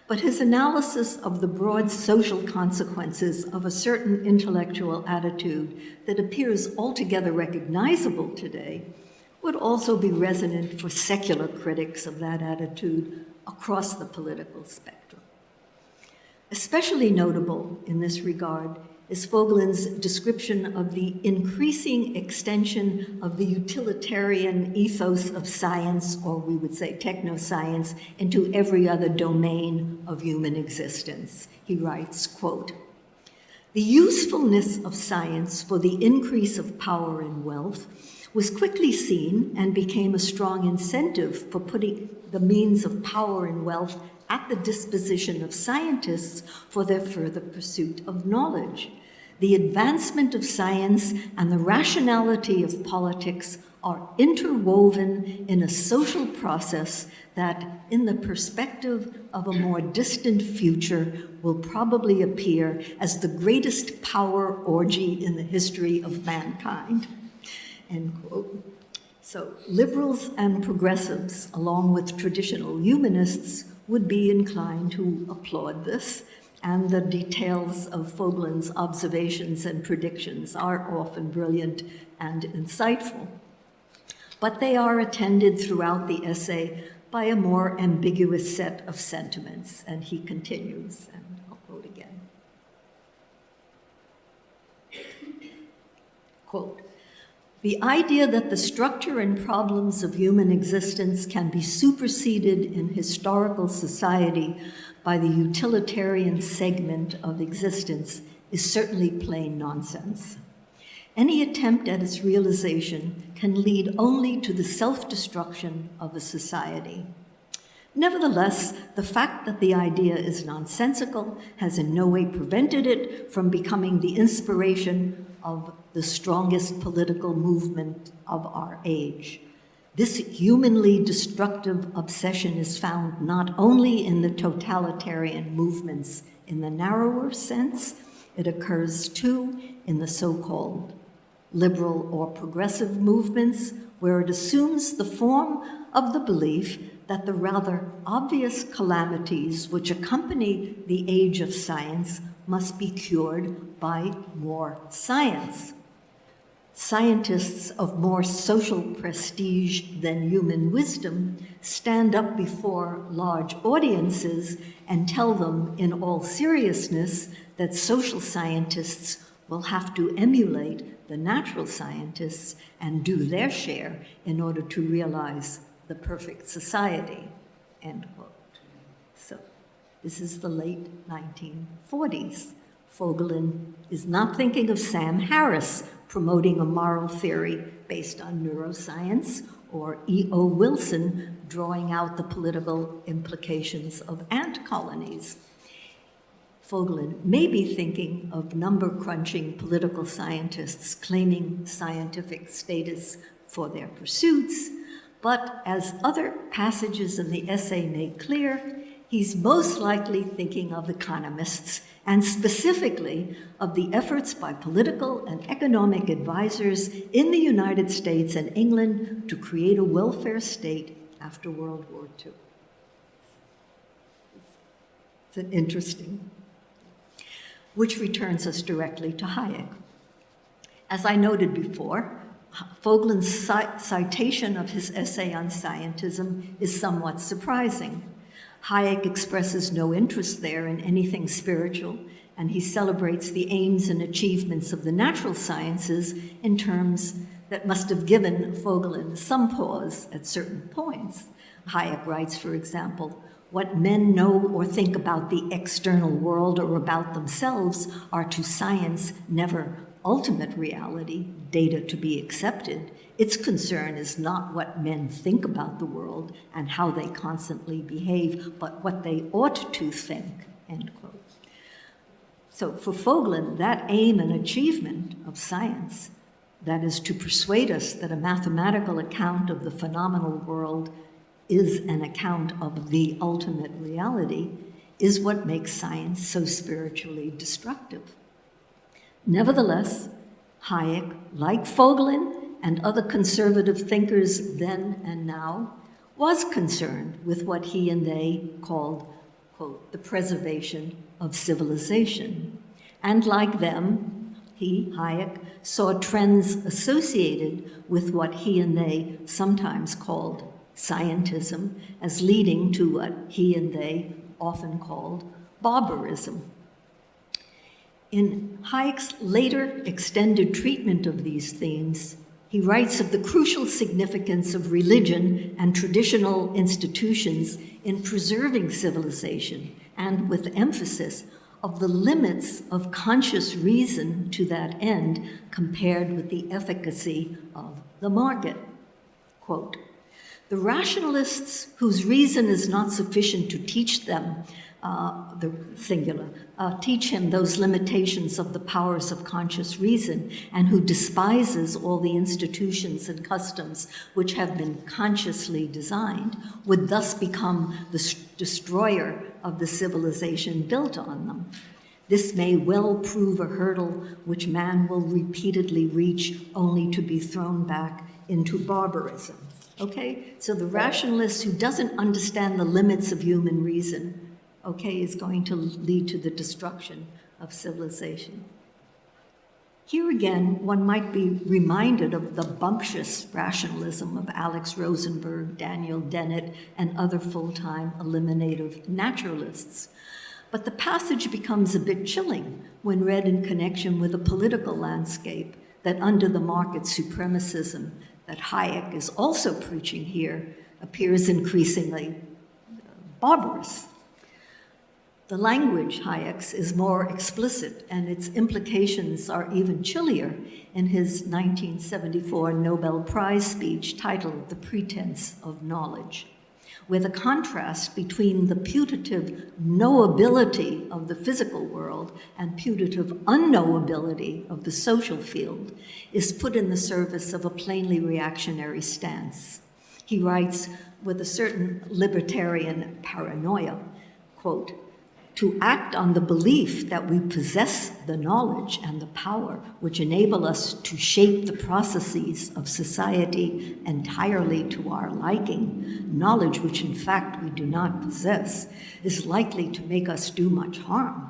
But his analysis of the broad social consequences of a certain intellectual attitude that appears altogether recognizable today would also be resonant for secular critics of that attitude across the political spectrum. Especially notable in this regard is Vogelin's description of the increasing extension of the utilitarian ethos of science, or we would say technoscience, into every other domain of human existence. He writes, quote, "The usefulness of science for the increase of power and wealth was quickly seen and became a strong incentive for putting the means of power and wealth at the disposition of scientists for their further pursuit of knowledge. The advancement of science and the rationality of politics are interwoven in a social process that, in the perspective of a more distant future, will probably appear as the greatest power orgy in the history of mankind." End quote. So liberals and progressives, along with traditional humanists, would be inclined to applaud this, and the details of Vogelin's observations and predictions are often brilliant and insightful. But they are attended throughout the essay by a more ambiguous set of sentiments, and he continues, and I'll quote again. Quote, "The idea that the structure and problems of human existence can be superseded in historical society by the utilitarian segment of existence is certainly plain nonsense. Any attempt at its realization can lead only to the self-destruction of a society. Nevertheless, the fact that the idea is nonsensical has in no way prevented it from becoming the inspiration of the strongest political movement of our age. This humanly destructive obsession is found not only in the totalitarian movements in the narrower sense, it occurs too in the so-called liberal or progressive movements, where it assumes the form of the belief that the rather obvious calamities which accompany the age of science must be cured by more science. Scientists of more social prestige than human wisdom stand up before large audiences and tell them in all seriousness that social scientists will have to emulate the natural scientists and do their share in order to realize the perfect society," end quote. So this is the late 1940s. Vogelin is not thinking of Sam Harris promoting a moral theory based on neuroscience, or E.O. Wilson drawing out the political implications of ant colonies. Vogelin may be thinking of number-crunching political scientists claiming scientific status for their pursuits, but as other passages in the essay make clear, he's most likely thinking of economists, and specifically of the efforts by political and economic advisors in the United States and England to create a welfare state after World War II. It's an interesting, which returns us directly to Hayek. As I noted before, Vogelin's citation of his essay on scientism is somewhat surprising. Hayek expresses no interest there in anything spiritual, and he celebrates the aims and achievements of the natural sciences in terms that must have given Vogelin some pause at certain points. Hayek writes, for example, "What men know or think about the external world or about themselves are to science never ultimate reality, data to be accepted. Its concern is not what men think about the world and how they constantly behave, but what they ought to think," end quote. So for Vogelin, that aim and achievement of science, that is to persuade us that a mathematical account of the phenomenal world is an account of the ultimate reality, is what makes science so spiritually destructive. Nevertheless, Hayek, like Vogelin and other conservative thinkers then and now, was concerned with what he and they called, quote, the preservation of civilization. And like them, he, Hayek, saw trends associated with what he and they sometimes called scientism as leading to what he and they often called barbarism. In Hayek's later extended treatment of these themes, he writes of the crucial significance of religion and traditional institutions in preserving civilization, and with emphasis of the limits of conscious reason to that end compared with the efficacy of the market. Quote, the rationalists whose reason is not sufficient to teach them, the singular, teach him those limitations of the powers of conscious reason, and who despises all the institutions and customs which have been consciously designed, would thus become the destroyer of the civilization built on them. This may well prove a hurdle which man will repeatedly reach only to be thrown back into barbarism. Okay, so the rationalist who doesn't understand the limits of human reason, okay, is going to lead to the destruction of civilization. Here again, one might be reminded of the bumptious rationalism of Alex Rosenberg, Daniel Dennett, and other full-time eliminative naturalists. But the passage becomes a bit chilling when read in connection with a political landscape that, under the market supremacism that Hayek is also preaching here, appears increasingly barbarous. The language, Hayek's, is more explicit, and its implications are even chillier in his 1974 Nobel Prize speech titled The Pretense of Knowledge, where the contrast between the putative knowability of the physical world and putative unknowability of the social field is put in the service of a plainly reactionary stance. He writes with a certain libertarian paranoia, quote, to act on the belief that we possess the knowledge and the power which enable us to shape the processes of society entirely to our liking, knowledge which in fact we do not possess, is likely to make us do much harm.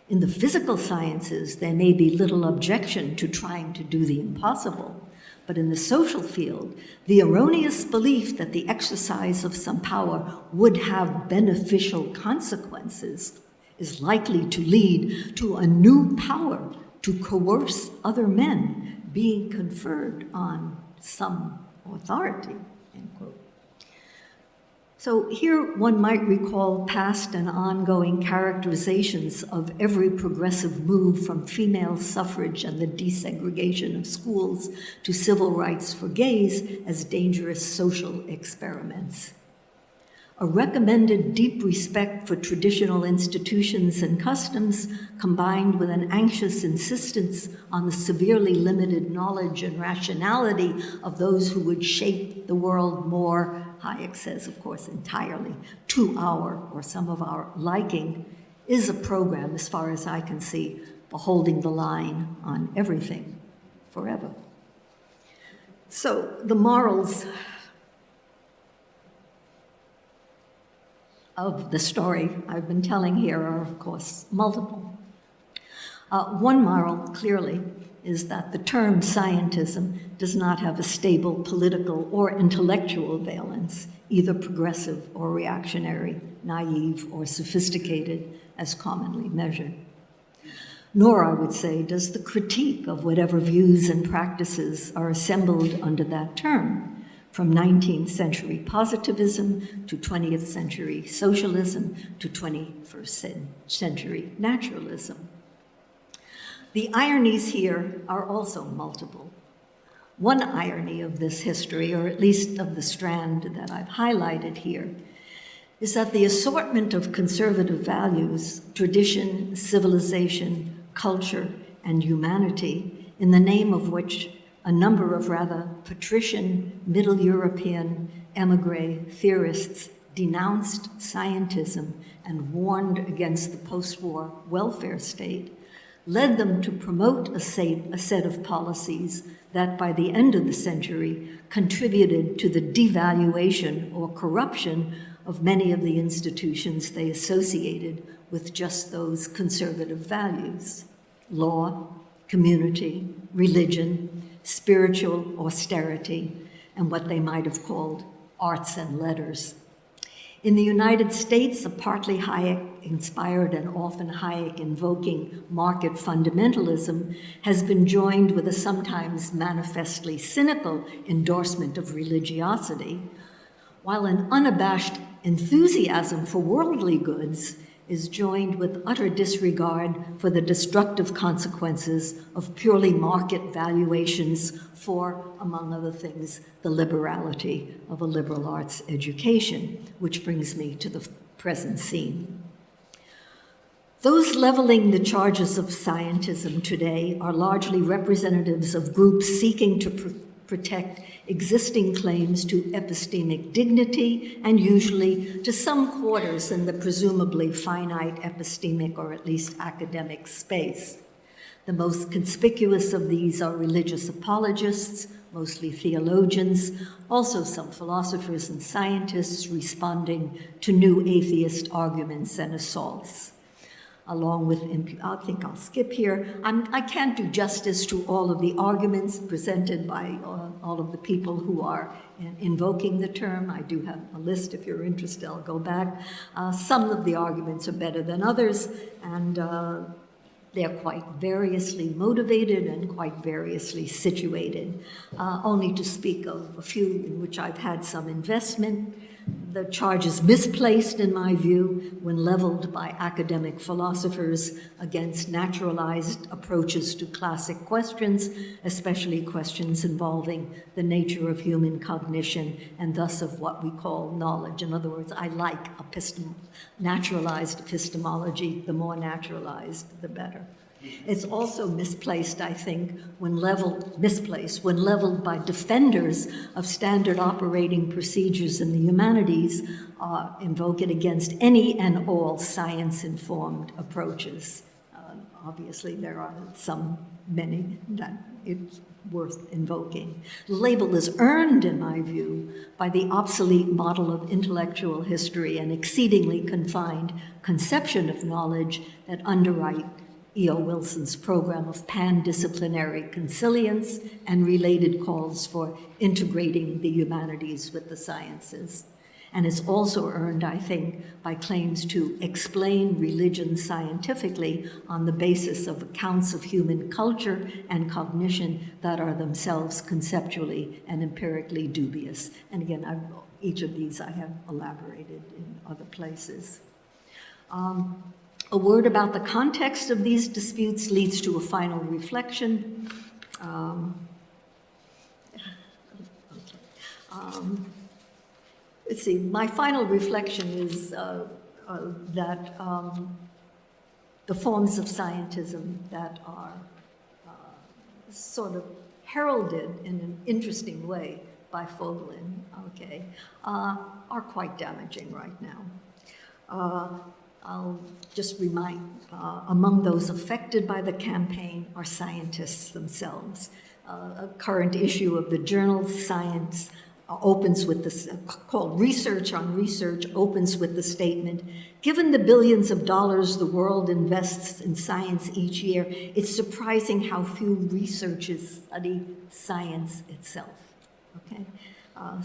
In the physical sciences, there may be little objection to trying to do the impossible, but in the social field, the erroneous belief that the exercise of some power would have beneficial consequences is likely to lead to a new power to coerce other men being conferred on some authority, end quote. So here one might recall past and ongoing characterizations of every progressive move from female suffrage and the desegregation of schools to civil rights for gays as dangerous social experiments. A recommended deep respect for traditional institutions and customs, combined with an anxious insistence on the severely limited knowledge and rationality of those who would shape the world more, Hayek says, of course, entirely, to our or some of our liking, is a program, as far as I can see, for holding the line on everything forever. So the morals of the story I've been telling here are, of course, multiple. One moral, clearly, is that the term scientism does not have a stable political or intellectual valence, either progressive or reactionary, naive or sophisticated, as commonly measured. Nor, I would say, does the critique of whatever views and practices are assembled under that term, from 19th century positivism to 20th century socialism to 21st century naturalism. The ironies here are also multiple. One irony of this history, or at least of the strand that I've highlighted here, is that the assortment of conservative values, tradition, civilization, culture, and humanity, in the name of which a number of rather patrician, Middle European, émigré theorists denounced scientism and warned against the post-war welfare state, led them to promote a set of policies that by the end of the century contributed to the devaluation or corruption of many of the institutions they associated with just those conservative values: law, community, religion, spiritual austerity, and what they might have called arts and letters. In the United States, a partly Hayek-inspired and often Hayek-invoking market fundamentalism has been joined with a sometimes manifestly cynical endorsement of religiosity, while an unabashed enthusiasm for worldly goods is joined with utter disregard for the destructive consequences of purely market valuations for, among other things, the liberality of a liberal arts education, which brings me to the present scene. Those leveling the charges of scientism today are largely representatives of groups seeking to protect existing claims to epistemic dignity and usually to some quarters in the presumably finite epistemic or at least academic space. The most conspicuous of these are religious apologists, mostly theologians, also some philosophers and scientists responding to new atheist arguments and assaults. Along with, I think I'll skip here. I can't do justice to all of the arguments presented by all of the people who are invoking the term. I do have a list. If you're interested, I'll go back. Some of the arguments are better than others, and they're quite variously motivated and quite variously situated. Only to speak of a few in which I've had some investment. The charge is misplaced, in my view, when leveled by academic philosophers against naturalized approaches to classic questions, especially questions involving the nature of human cognition and thus of what we call knowledge. In other words, I like naturalized epistemology. The more naturalized, the better. It's also misplaced, I think, when leveled by defenders of standard operating procedures in the humanities, invoke it against any and all science-informed approaches. Obviously, there are many that it's worth invoking. The label is earned, in my view, by the obsolete model of intellectual history and exceedingly confined conception of knowledge that underwrite E.O. Wilson's program of pan-disciplinary consilience and related calls for integrating the humanities with the sciences. And it's also earned, I think, by claims to explain religion scientifically on the basis of accounts of human culture and cognition that are themselves conceptually and empirically dubious. And again, each of these I have elaborated in other places. A word about the context of these disputes leads to a final reflection. Let's see, my final reflection is that the forms of scientism that are sort of heralded in an interesting way by Vogelin, are quite damaging right now. I'll just remind, among those affected by the campaign are scientists themselves. A current issue of the journal Science opens with this, called Research on Research, opens with the statement, given the billions of dollars the world invests in science each year, it's surprising how few researchers study science itself, okay?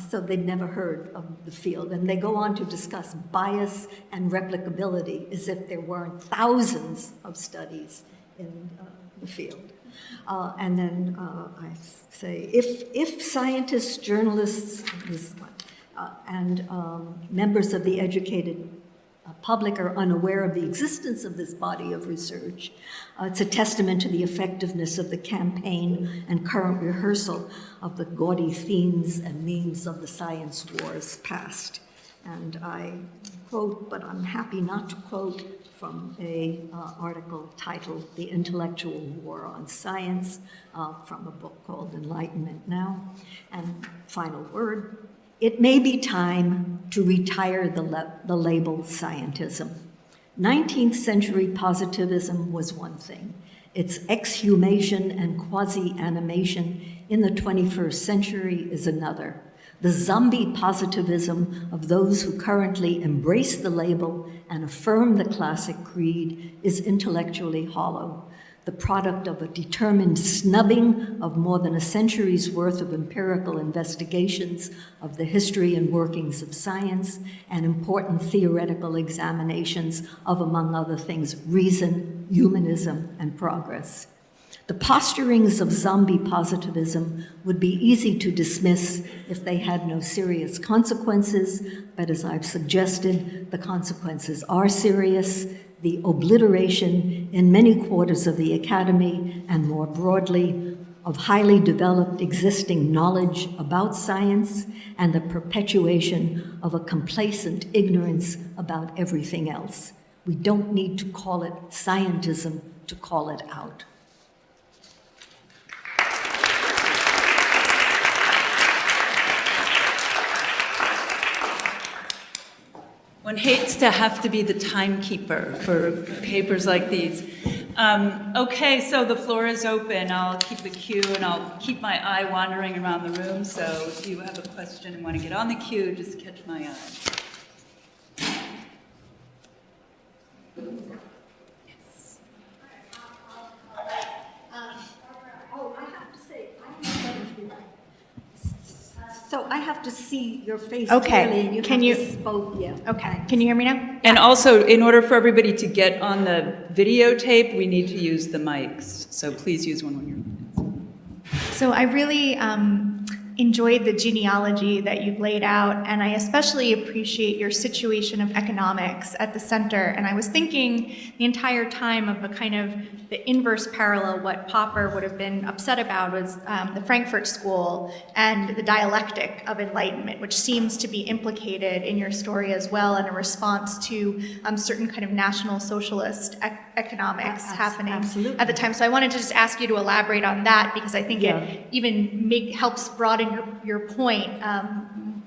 So they'd never heard of the field. And they go on to discuss bias and replicability as if there weren't thousands of studies in the field. And then I say, if scientists, journalists, and members of the educated public are unaware of the existence of this body of research, it's a testament to the effectiveness of the campaign and current rehearsal of the gaudy themes and memes of the science wars past. And I quote, but I'm happy not to quote, from an article titled The Intellectual War on Science, from a book called Enlightenment Now. And final word, it may be time to retire the label scientism. 19th century positivism was one thing. Its exhumation and quasi-animation in the 21st century is another. The zombie positivism of those who currently embrace the label and affirm the classic creed is intellectually hollow, the product of a determined snubbing of more than a century's worth of empirical investigations of the history and workings of science and important theoretical examinations of, among other things, reason, humanism, and progress. The posturings of zombie positivism would be easy to dismiss if they had no serious consequences, but as I've suggested, the consequences are serious. The obliteration in many quarters of the academy and more broadly of highly developed existing knowledge about science and the perpetuation of a complacent ignorance about everything else. We don't need to call it scientism to call it out. One hates to have to be the timekeeper for papers like these. Okay, so the floor is open. I'll keep a queue and I'll keep my eye wandering around the room. So if you have a question and want to get on the queue, just catch my eye. Yes. So I have to see your face Okay. clearly. And Can have you- to spoke, yeah. Okay, can you hear me now? And also, in order for everybody to get on the videotape, we need to use the mics. So please use one when you're. So I really enjoyed the genealogy that you've laid out, and I especially appreciate your situation of economics at the center. And I was thinking the entire time of a kind of the inverse parallel. What Popper would have been upset about was the Frankfurt School and the dialectic of enlightenment, which seems to be implicated in your story as well, in a response to certain kind of national socialist economics happening absolutely. at the time. So I wanted to just ask you to elaborate on that, because I think Yeah. it even helps broaden your point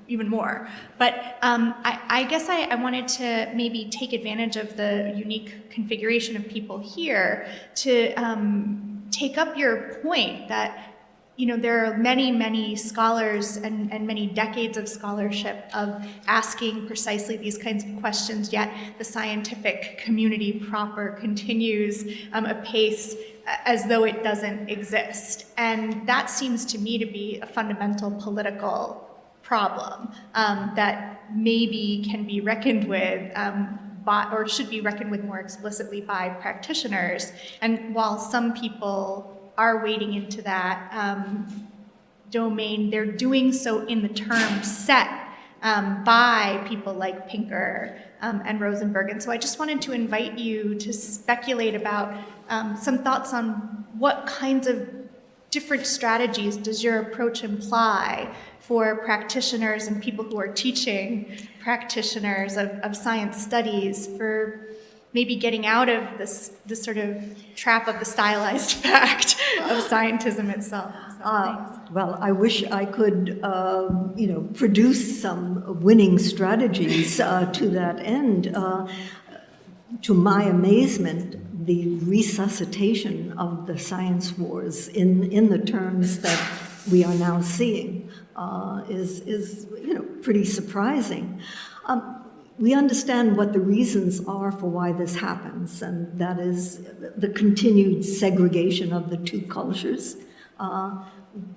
even more. But I guess I wanted to maybe take advantage of the unique configuration of people here to take up your point that, you know, there are many, many scholars and many decades of scholarship of asking precisely these kinds of questions, yet the scientific community proper continues apace as though it doesn't exist. And that seems to me to be a fundamental political problem that maybe can be reckoned with or should be reckoned with more explicitly by practitioners. And while some people are wading into that domain, they're doing so in the terms set by people like Pinker and Rosenberg. And so I just wanted to invite you to speculate about some thoughts on what kinds of different strategies does your approach imply for practitioners and people who are teaching practitioners of science studies for maybe getting out of this sort of trap of the stylized fact of scientism itself. So, thanks. Well, I wish I could, produce some winning strategies to that end. To my amazement, the resuscitation of the science wars in the terms that we are now seeing is pretty surprising. We understand what the reasons are for why this happens, and that is the continued segregation of the two cultures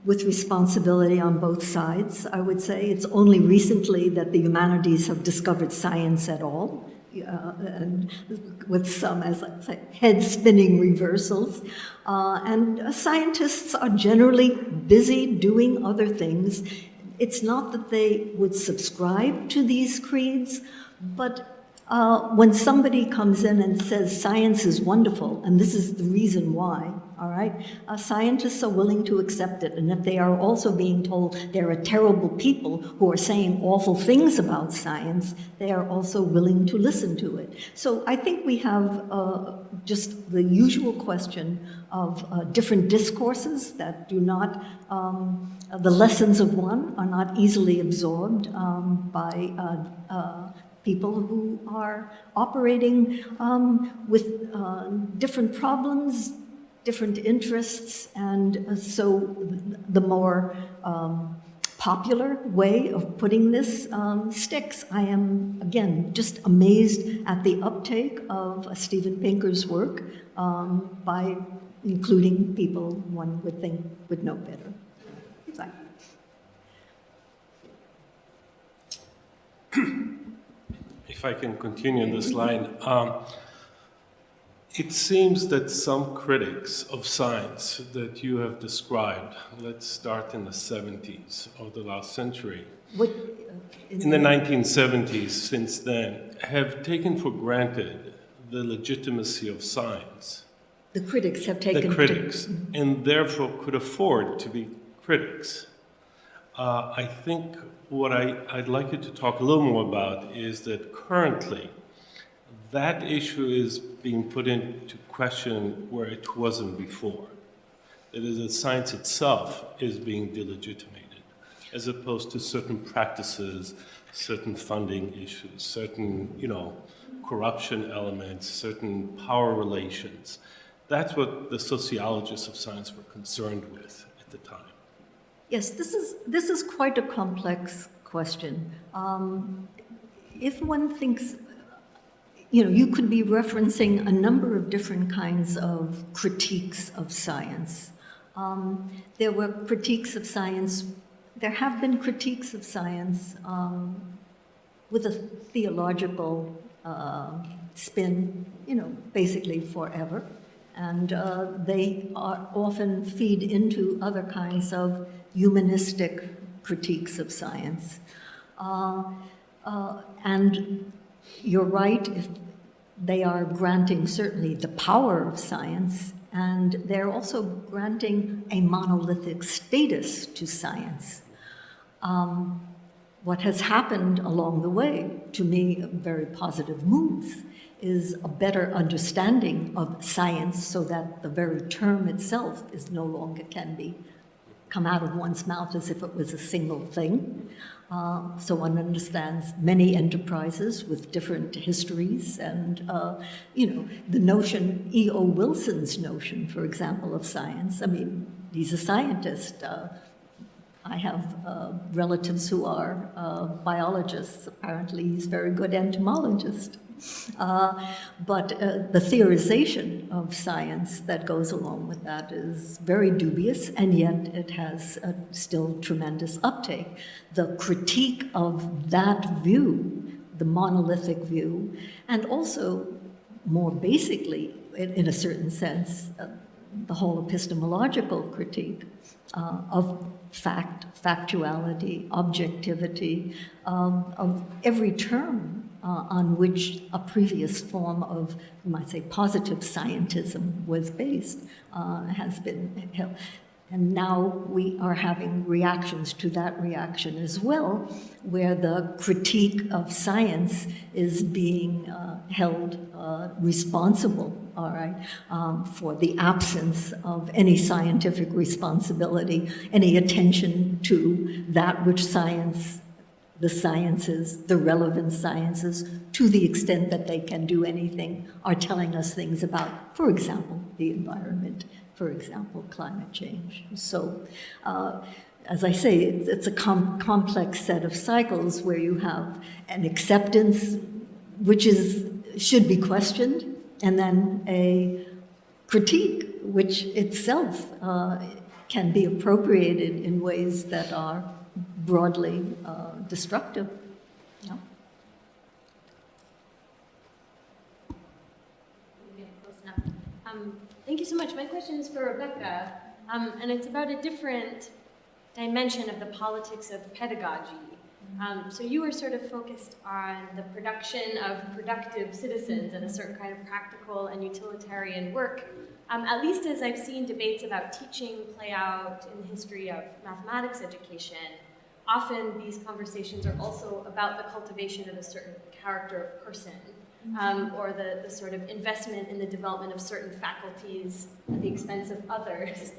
with responsibility on both sides. I would say it's only recently that the humanities have discovered science at all, and with some, as I say, head-spinning reversals. And scientists are generally busy doing other things. It's not that they would subscribe to these creeds, but when somebody comes in and says science is wonderful, and this is the reason why, all right, scientists are willing to accept it. And if they are also being told there are terrible people who are saying awful things about science, they are also willing to listen to it. So I think we have just the usual question of different discourses that do not, the lessons of one are not easily absorbed by people who are operating with different problems different interests, and so the more popular way of putting this sticks. I am, again, just amazed at the uptake of Steven Pinker's work by including people one would think would know better. So. If I can continue in this line, it seems that some critics of science that you have described, let's start in the 70s of the last century, in the 1970s since then, have taken for granted the legitimacy of science. The critics have taken... The critics, and therefore could afford to be critics. I think what I'd like you to talk a little more about is that currently that issue is being put into question where it wasn't before. That is, that science itself is being delegitimated, as opposed to certain practices, certain funding issues, certain, corruption elements, certain power relations. That's what the sociologists of science were concerned with at the time. Yes, this is quite a complex question. If one thinks, you could be referencing a number of different kinds of critiques of science. There were critiques of science, there have been critiques of science with a theological spin, basically forever. And they are often feed into other kinds of humanistic critiques of science. And you're right, if they are granting certainly the power of science, and they're also granting a monolithic status to science. What has happened along the way, to me, very positive moves, is a better understanding of science so that the very term itself is no longer can be come out of one's mouth as if it was a single thing. So one understands many enterprises with different histories and, the notion, E.O. Wilson's notion, for example, of science. I mean, he's a scientist. I have relatives who are biologists. Apparently, he's a very good entomologist. But the theorization of science that goes along with that is very dubious, and yet it has still tremendous uptake. The critique of that view, the monolithic view, and also more basically, in a certain sense, the whole epistemological critique of factuality, objectivity, of every term on which a previous form of, you might say, positive scientism was based, has been held. And now we are having reactions to that reaction as well, where the critique of science is being held responsible, all right, for the absence of any scientific responsibility, any attention to that which science, the sciences, the relevant sciences, to the extent that they can do anything, are telling us things about, for example, the environment, for example, climate change. So, as I say, it's a complex set of cycles where you have an acceptance, which should be questioned, and then a critique, which itself can be appropriated in ways that are broadly destructive. Yeah. Okay, close enough. Thank you so much. My question is for Rebecca, and it's about a different dimension of the politics of pedagogy. So you were sort of focused on the production of productive citizens and a certain kind of practical and utilitarian work. At least as I've seen debates about teaching play out in the history of mathematics education, often these conversations are also about the cultivation of a certain character of person, or the sort of investment in the development of certain faculties at the expense of others.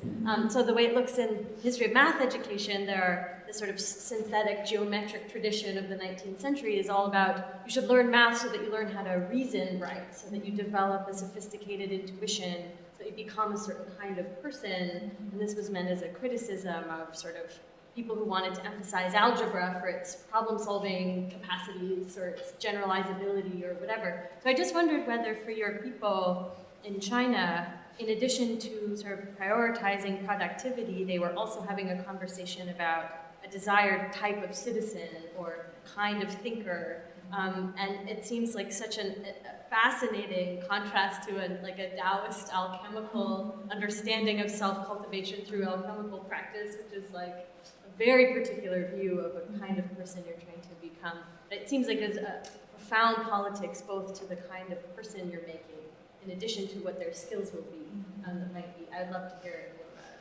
So the way it looks in history of math education, there are this sort of synthetic geometric tradition of the 19th century is all about you should learn math so that you learn how to reason right, so that you develop a sophisticated intuition, so they become a certain kind of person, and this was meant as a criticism of sort of people who wanted to emphasize algebra for its problem-solving capacities or its generalizability or whatever. So I just wondered whether for your people in China, in addition to sort of prioritizing productivity, they were also having a conversation about a desired type of citizen or kind of thinker. And it seems like such a fascinating contrast to a Taoist alchemical understanding of self-cultivation through alchemical practice, which is like a very particular view of a kind of person you're trying to become. It seems like there's a profound politics both to the kind of person you're making, in addition to what their skills will be, that might be. I'd love to hear it more about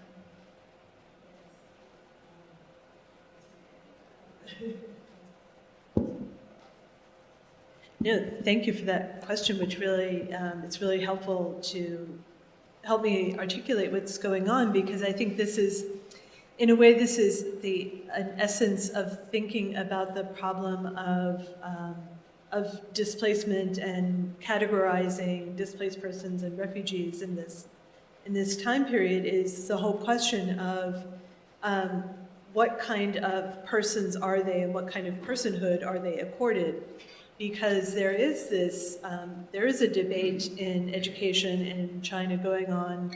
it. No, thank you for that question, which really, it's really helpful to help me articulate what's going on, because I think this is, in a way, this is an essence of thinking about the problem of displacement and categorizing displaced persons and refugees in this time period, is the whole question of what kind of persons are they and what kind of personhood are they accorded. Because there is a debate in education in China going on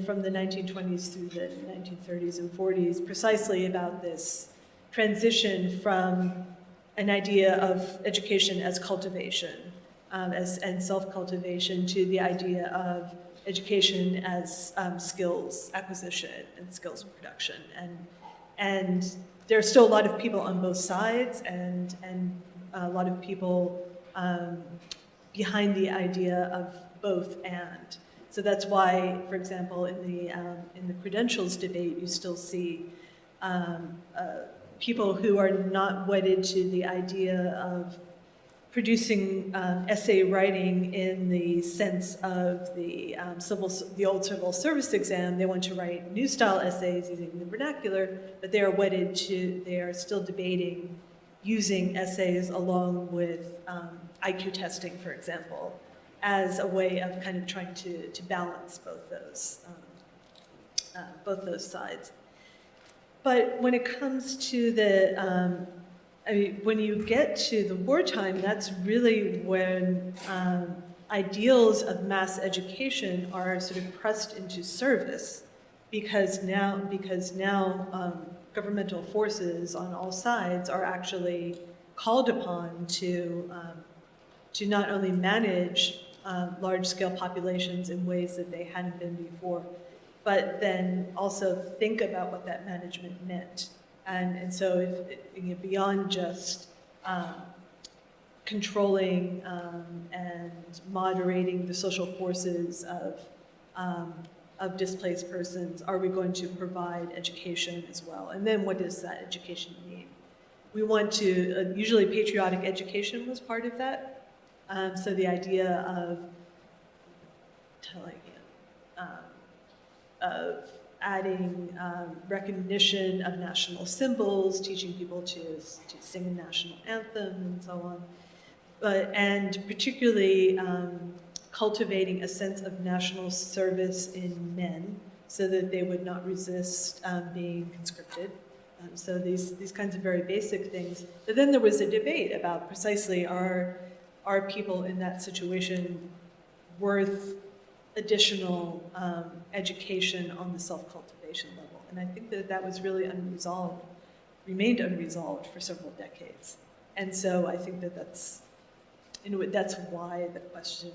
from the 1920s through the 1930s and 40s, precisely about this transition from an idea of education as cultivation and self-cultivation to the idea of education as skills acquisition and skills production. And there are still a lot of people on both sides, and a lot of people behind the idea of both and. So that's why, for example, in the credentials debate, you still see people who are not wedded to the idea of producing essay writing in the sense of the old civil service exam. They want to write new style essays using the vernacular, but they are still debating using essays along with IQ testing, for example, as a way of kind of trying to balance both those sides. But when it comes to when you get to the wartime, that's really when ideals of mass education are sort of pressed into service, because now governmental forces on all sides are actually called upon to not only manage large-scale populations in ways that they hadn't been before, but then also think about what that management meant. And so beyond just controlling and moderating the social forces of displaced persons, are we going to provide education as well? And then what does that education mean? We want to, usually patriotic education was part of that. So the idea of adding recognition of national symbols, teaching people to sing a national anthem and so on. And particularly cultivating a sense of national service in men so that they would not resist being conscripted. So these kinds of very basic things. But then there was a debate about precisely are people in that situation worth additional education on the self-cultivation level. And I think that was really remained unresolved for several decades. And so I think that's why the question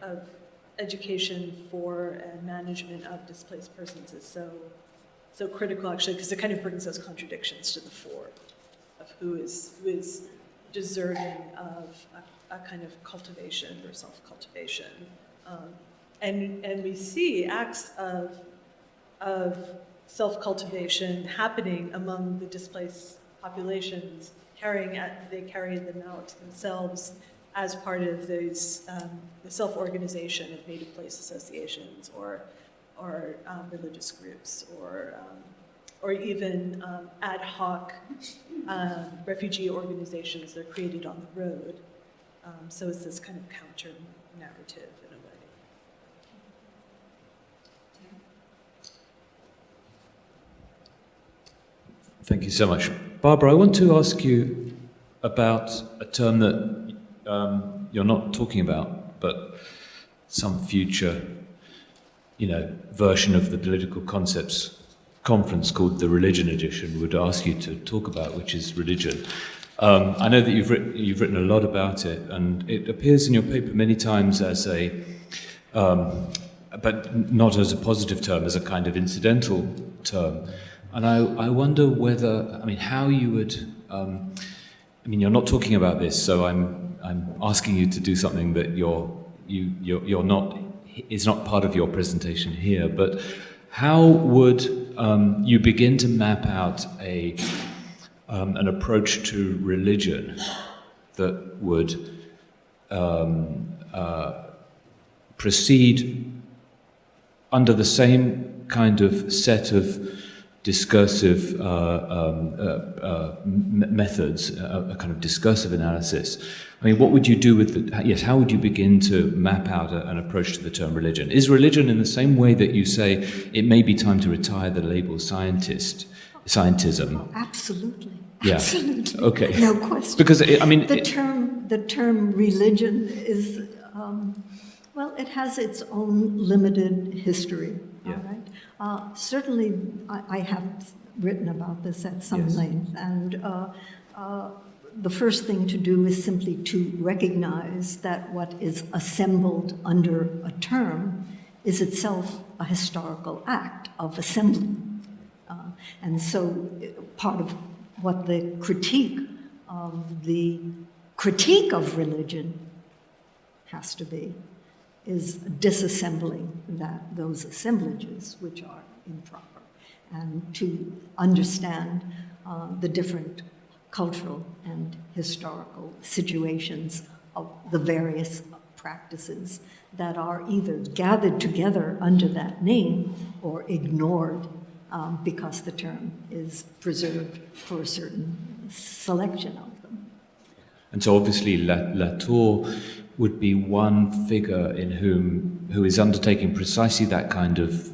of education for and management of displaced persons is so critical, actually, because it kind of brings those contradictions to the fore of who is deserving of a kind of cultivation or self-cultivation. And we see acts of self-cultivation happening among the displaced populations, they carry them out themselves as part of those, the self-organization of native place associations or religious groups or even ad hoc refugee organizations that are created on the road. So it's this kind of counter narrative in a way. Thank you so much. Barbara, I want to ask you about a term that you're not talking about, but some future, version of the Political Concepts Conference called the Religion Edition would ask you to talk about, which is religion. I know that you've written a lot about it, and it appears in your paper many times as but not as a positive term, as a kind of incidental term. And I wonder how you would, you're not talking about this, so I'm asking you to do something that you're not, is not part of your presentation here, but how would you begin to map out an approach to religion that would proceed under the same kind of set of discursive methods, a kind of discursive analysis? I mean, what would you do with how would you begin to map out an approach to the term religion? Is religion, in the same way that you say it may be time to retire the label scientism? Oh, absolutely. Yeah. Absolutely. Okay. No question. Because the term religion is, it has its own limited history. Yeah. All right. Certainly, I have written about this at some length, and the first thing to do is simply to recognize that what is assembled under a term is itself a historical act of assembly. And so part of what the critique of religion has to be is disassembling those assemblages which are improper, and to understand the different cultural and historical situations of the various practices that are either gathered together under that name or ignored because the term is preserved for a certain selection of them. And so obviously Latour would be one figure who is undertaking precisely that kind of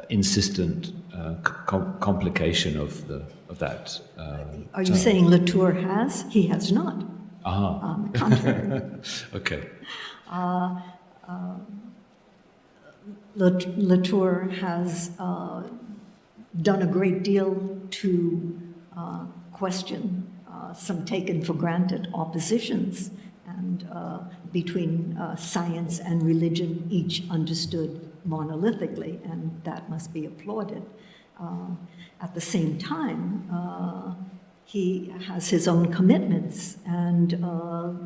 insistent complication of that. Are you saying Latour has? He has not. On the contrary. Okay. Latour has done a great deal to question some taken for granted oppositions, and between science and religion, each understood monolithically, and that must be applauded. At the same time, he has his own commitments, and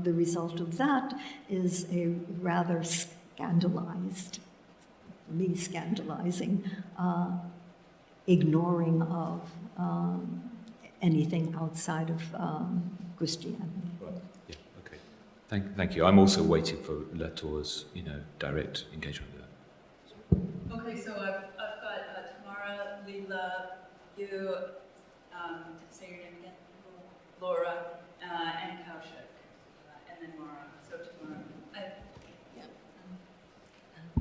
the result of that is a rather scandalizing ignoring of anything outside of Christianity. Right. Yeah. Okay. Thank you. I'm also waiting for Latour's, direct engagement with that. Okay, so I've got Tamara, Leela, you, say your name again, Laura, and Kaushik, and then Mara. So Tamara.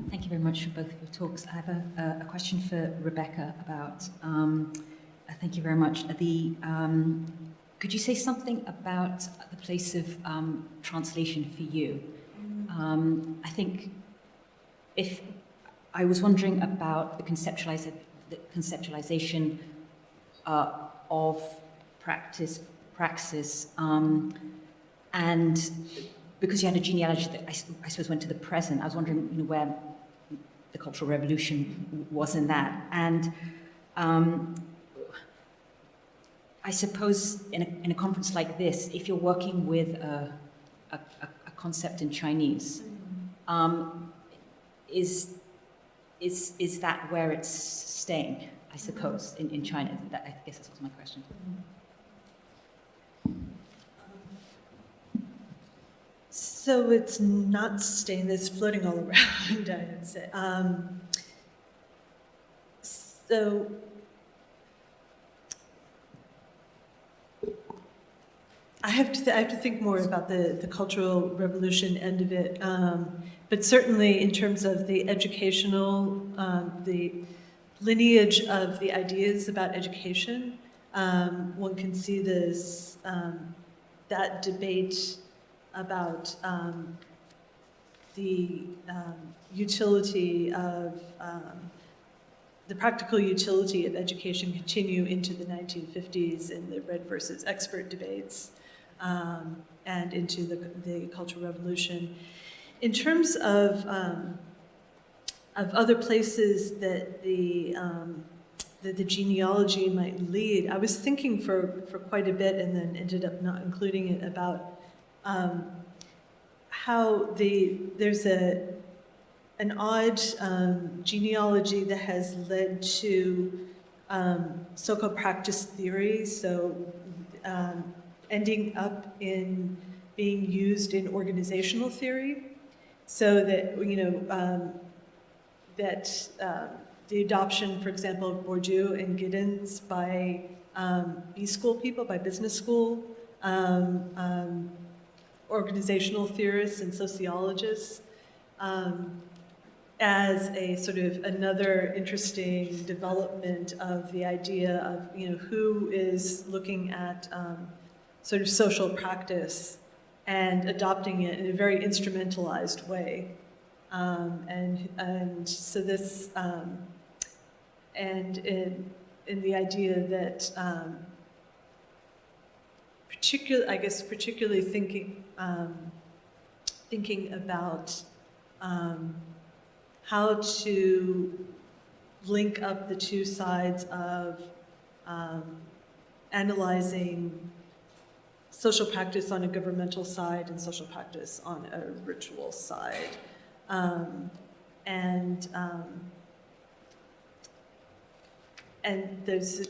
Thank you very much for both of your talks. I have a question for Rebecca about, thank you very much. Could you say something about the place of translation for you? I think if I was wondering about the conceptualization of Praxis, and because you had a genealogy that I suppose went to the present, I was wondering where the Cultural Revolution was in that. And I suppose in a conference like this, if you're working with a concept in Chinese, is that where it's staying, I suppose, in China? I guess that was my question. So it's not staying, it's floating all around, I would say. So I have to think more about the Cultural Revolution end of it, but certainly in terms of the educational, the lineage of the ideas about education, one can see this, that debate about the utility of, the practical utility of education continue into the 1950s in the red versus expert debates, and into the Cultural Revolution. In terms of other places that the genealogy might lead, I was thinking for quite a bit and then ended up not including it about how there's an odd genealogy that has led to so-called practice theory, so ending up in being used in organizational theory, so that, that the adoption, for example, of Bourdieu and Giddens by B-school people, by business school, organizational theorists and sociologists, as a sort of another interesting development of the idea of, who is looking at sort of social practice and adopting it in a very instrumentalized way. And so this, and in the idea that particularly thinking about how to link up the two sides of analyzing social practice on a governmental side and social practice on a ritual side. And there's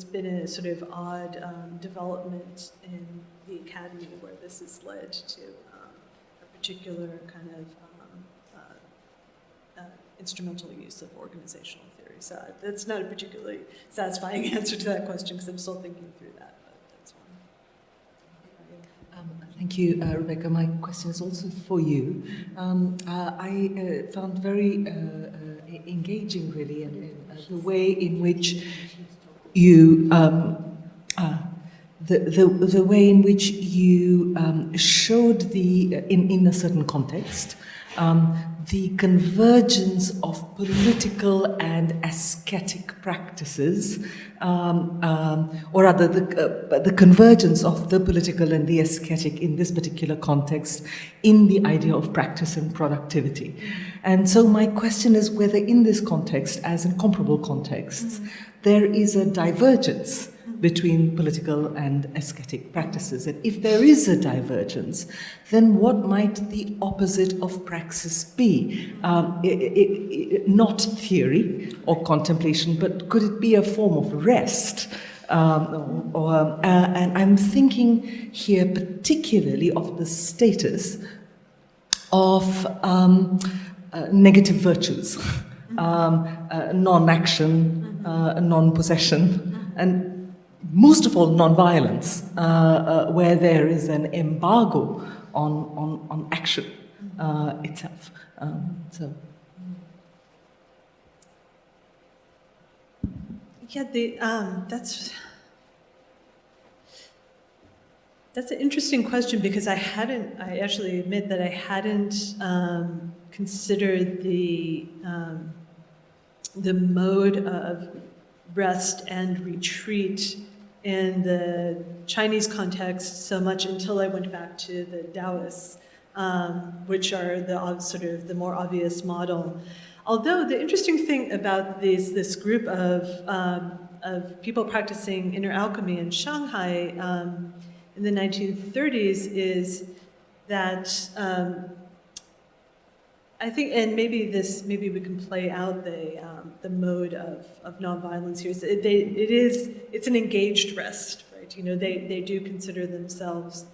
been a sort of odd development in the academy where this has led to a particular kind of instrumental use of organizational theory. So that's not a particularly satisfying answer to that question because I'm still thinking through that, but that's one. Thank you, Rebecca. My question is also for you. I found very engaging, really, the way in which you the way in which you showed in a certain context the convergence of political and ascetic practices, or rather the convergence of the political and the ascetic in this particular context in the idea of practice and productivity. And so my question is whether in this context, as in comparable contexts, there is a divergence between political and ascetic practices. And if there is a divergence, then what might the opposite of praxis be? Not theory or contemplation, but could it be a form of rest? And I'm thinking here particularly of the status of negative virtues, non-action, non-possession, and most of all, non-violence, where there is an embargo on action itself. Yeah, that's an interesting question because I actually admit that I hadn't considered the mode of rest and retreat in the Chinese context so much until I went back to the Taoists, which are the sort of the more obvious model. Although the interesting thing about this group of people practicing inner alchemy in Shanghai in the 1930s is that I think, and maybe we can play out the mode of nonviolence here. It's an engaged rest, right? They do consider themselves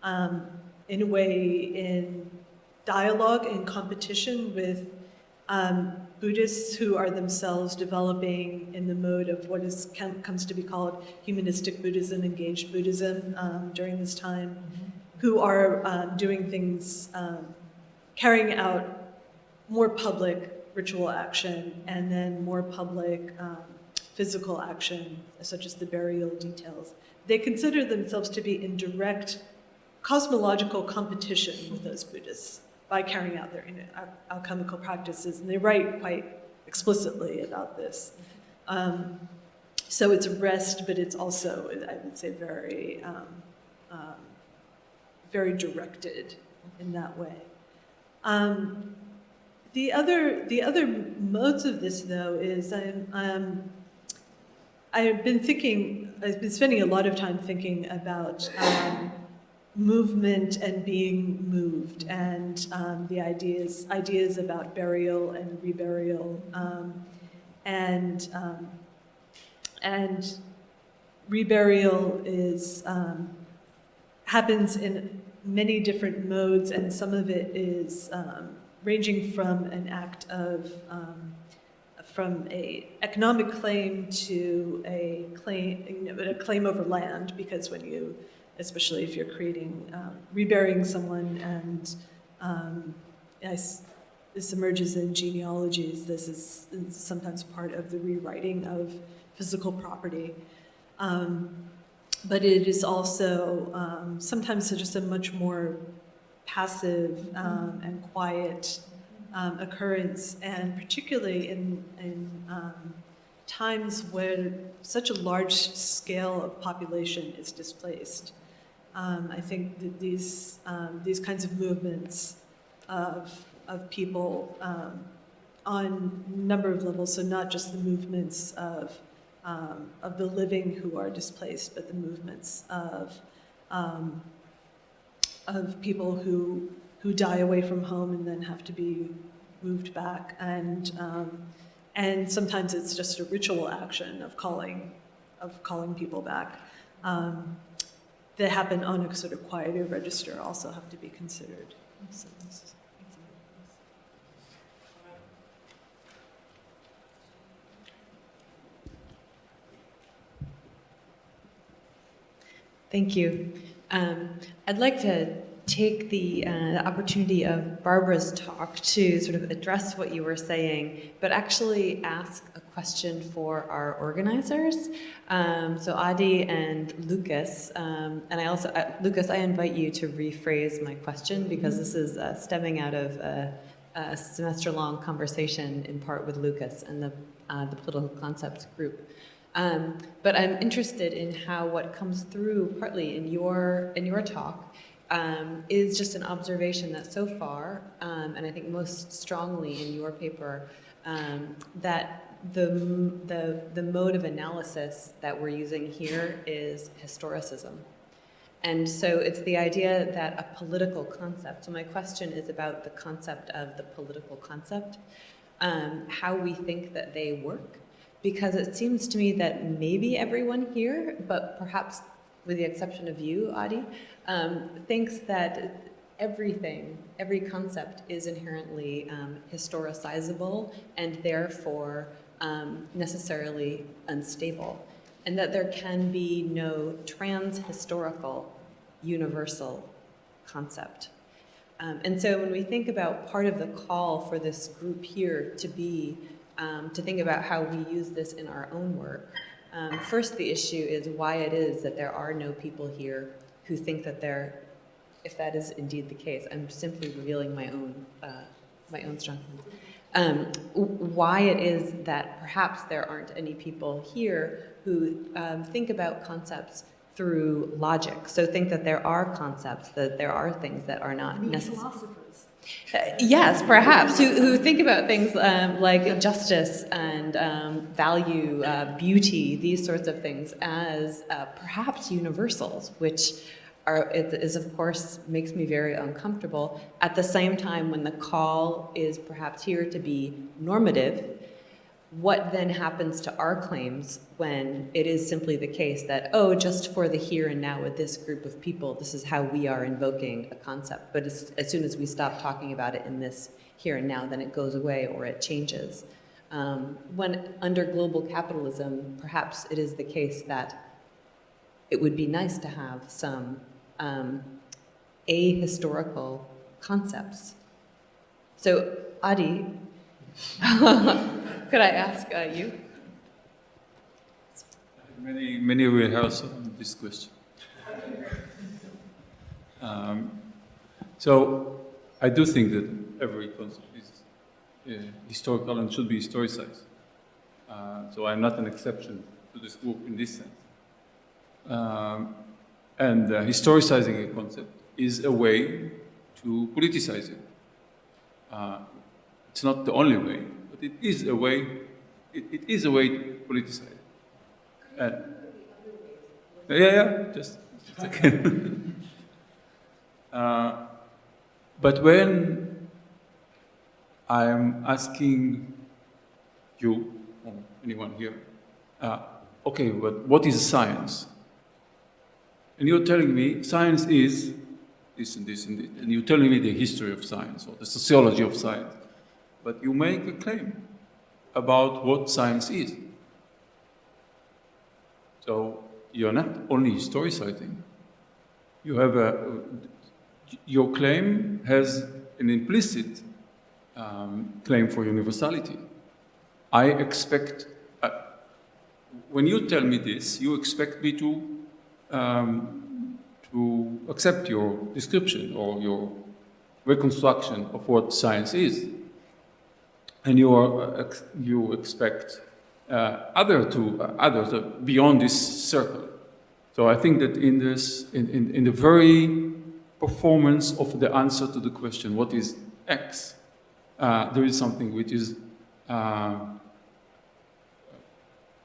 in a way in dialogue and competition with Buddhists who are themselves developing in the mode of what comes to be called humanistic Buddhism, engaged Buddhism during this time, who are doing things, carrying out more public ritual action and then more public physical action, such as the burial details. They consider themselves to be in direct cosmological competition with those Buddhists by carrying out their alchemical practices, and they write quite explicitly about this. So it's a rest, but it's also, I would say, very, very directed in that way. The other modes of this, though, is I've been spending a lot of time thinking about movement and being moved, and the ideas about burial and reburial, and reburial is happens in many different modes, and some of it is ranging from an act of from a economic claim to a claim over land, because when you, especially if you're creating, reburying someone, and this emerges in genealogies, this is sometimes part of the rewriting of physical property. But it is also sometimes just a much more passive and quiet occurrence, and particularly in times where such a large scale of population is displaced. I think that these kinds of movements of people on a number of levels, so not just the movements of the living who are displaced, but the movements of people who die away from home and then have to be moved back, and sometimes it's just a ritual action of calling people back that happen on a sort of quieter register also have to be considered. So Thank you. I'd like to take the opportunity of Barbara's talk to sort of address what you were saying, but actually ask a question for our organizers. So Adi and Lucas, and I also, Lucas, I invite you to rephrase my question, because this is stemming out of a semester-long conversation in part with Lucas and the political concepts group. But I'm interested in how what comes through partly in your talk is just an observation that so far, and I think most strongly in your paper, that the mode of analysis that we're using here is historicism. And so it's the idea that a political concept, so my question is about the concept of the political concept, how we think that they work. Because it seems to me that maybe everyone here, but perhaps with the exception of you, Adi, thinks that every concept is inherently historicizable and therefore necessarily unstable, and that there can be no trans-historical universal concept. And so when we think about part of the call for this group here to be to think about how we use this in our own work. First, the issue is why it is that there are no people here who think that they're, if that is indeed the case, I'm simply revealing my own strong feelings. Why it is that perhaps there aren't any people here who think about concepts through logic. So think that there are concepts, that there are things that are not necessary. Yes, perhaps, who think about things like justice and value, beauty, these sorts of things as perhaps universals, which is of course makes me very uncomfortable. At the same time, when the call is perhaps here to be normative, what then happens to our claims when it is simply the case that, oh, just for the here and now with this group of people, this is how we are invoking a concept. But as soon as we stop talking about it in this here and now, then it goes away or it changes. When under global capitalism, perhaps it is the case that it would be nice to have some ahistorical concepts. So, Adi, could I ask you? Many rehearse on this question. So I do think that every concept is historical and should be historicized. So I'm not an exception to this group in this sense. And historicizing a concept is a way to politicize it. It's not the only way, but it is a way. It is a way to politicize it. Just a second. But when I'm asking you, or anyone here, okay, but what is science? And you're telling me science is this and this and this, and you're telling me the history of science or the sociology of science. But you make a claim about what science is. So you're not only historicizing. You have your claim has an implicit claim for universality. I expect, when you tell me this, you expect me to accept your description or your reconstruction of what science is. And you expect others beyond this circle. So I think that in the very performance of the answer to the question, what is X, there is something which is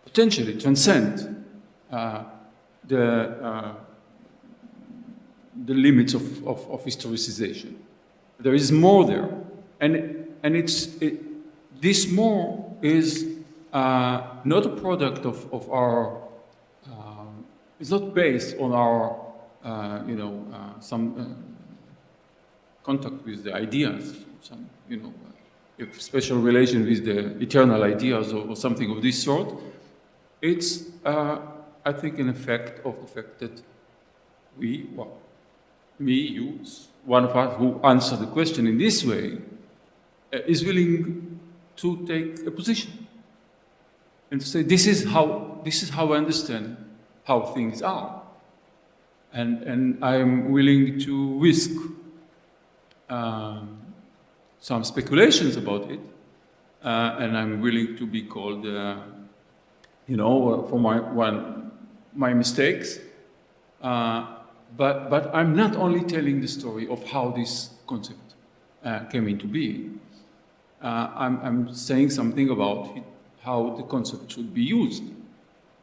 potentially transcend the limits of historicization. There is more there, and this more is not a product of our. It's not based on our, some contact with the ideas, some, a special relation with the eternal ideas or something of this sort. It's, I think, an effect of the fact that you, one of us who answer the question in this way, is willing to take a position and to say, this is how I understand how things are. And I'm willing to risk some speculations about it, and I'm willing to be called, for my mistakes. But I'm not only telling the story of how this concept came into being. I'm saying something about how the concept should be used,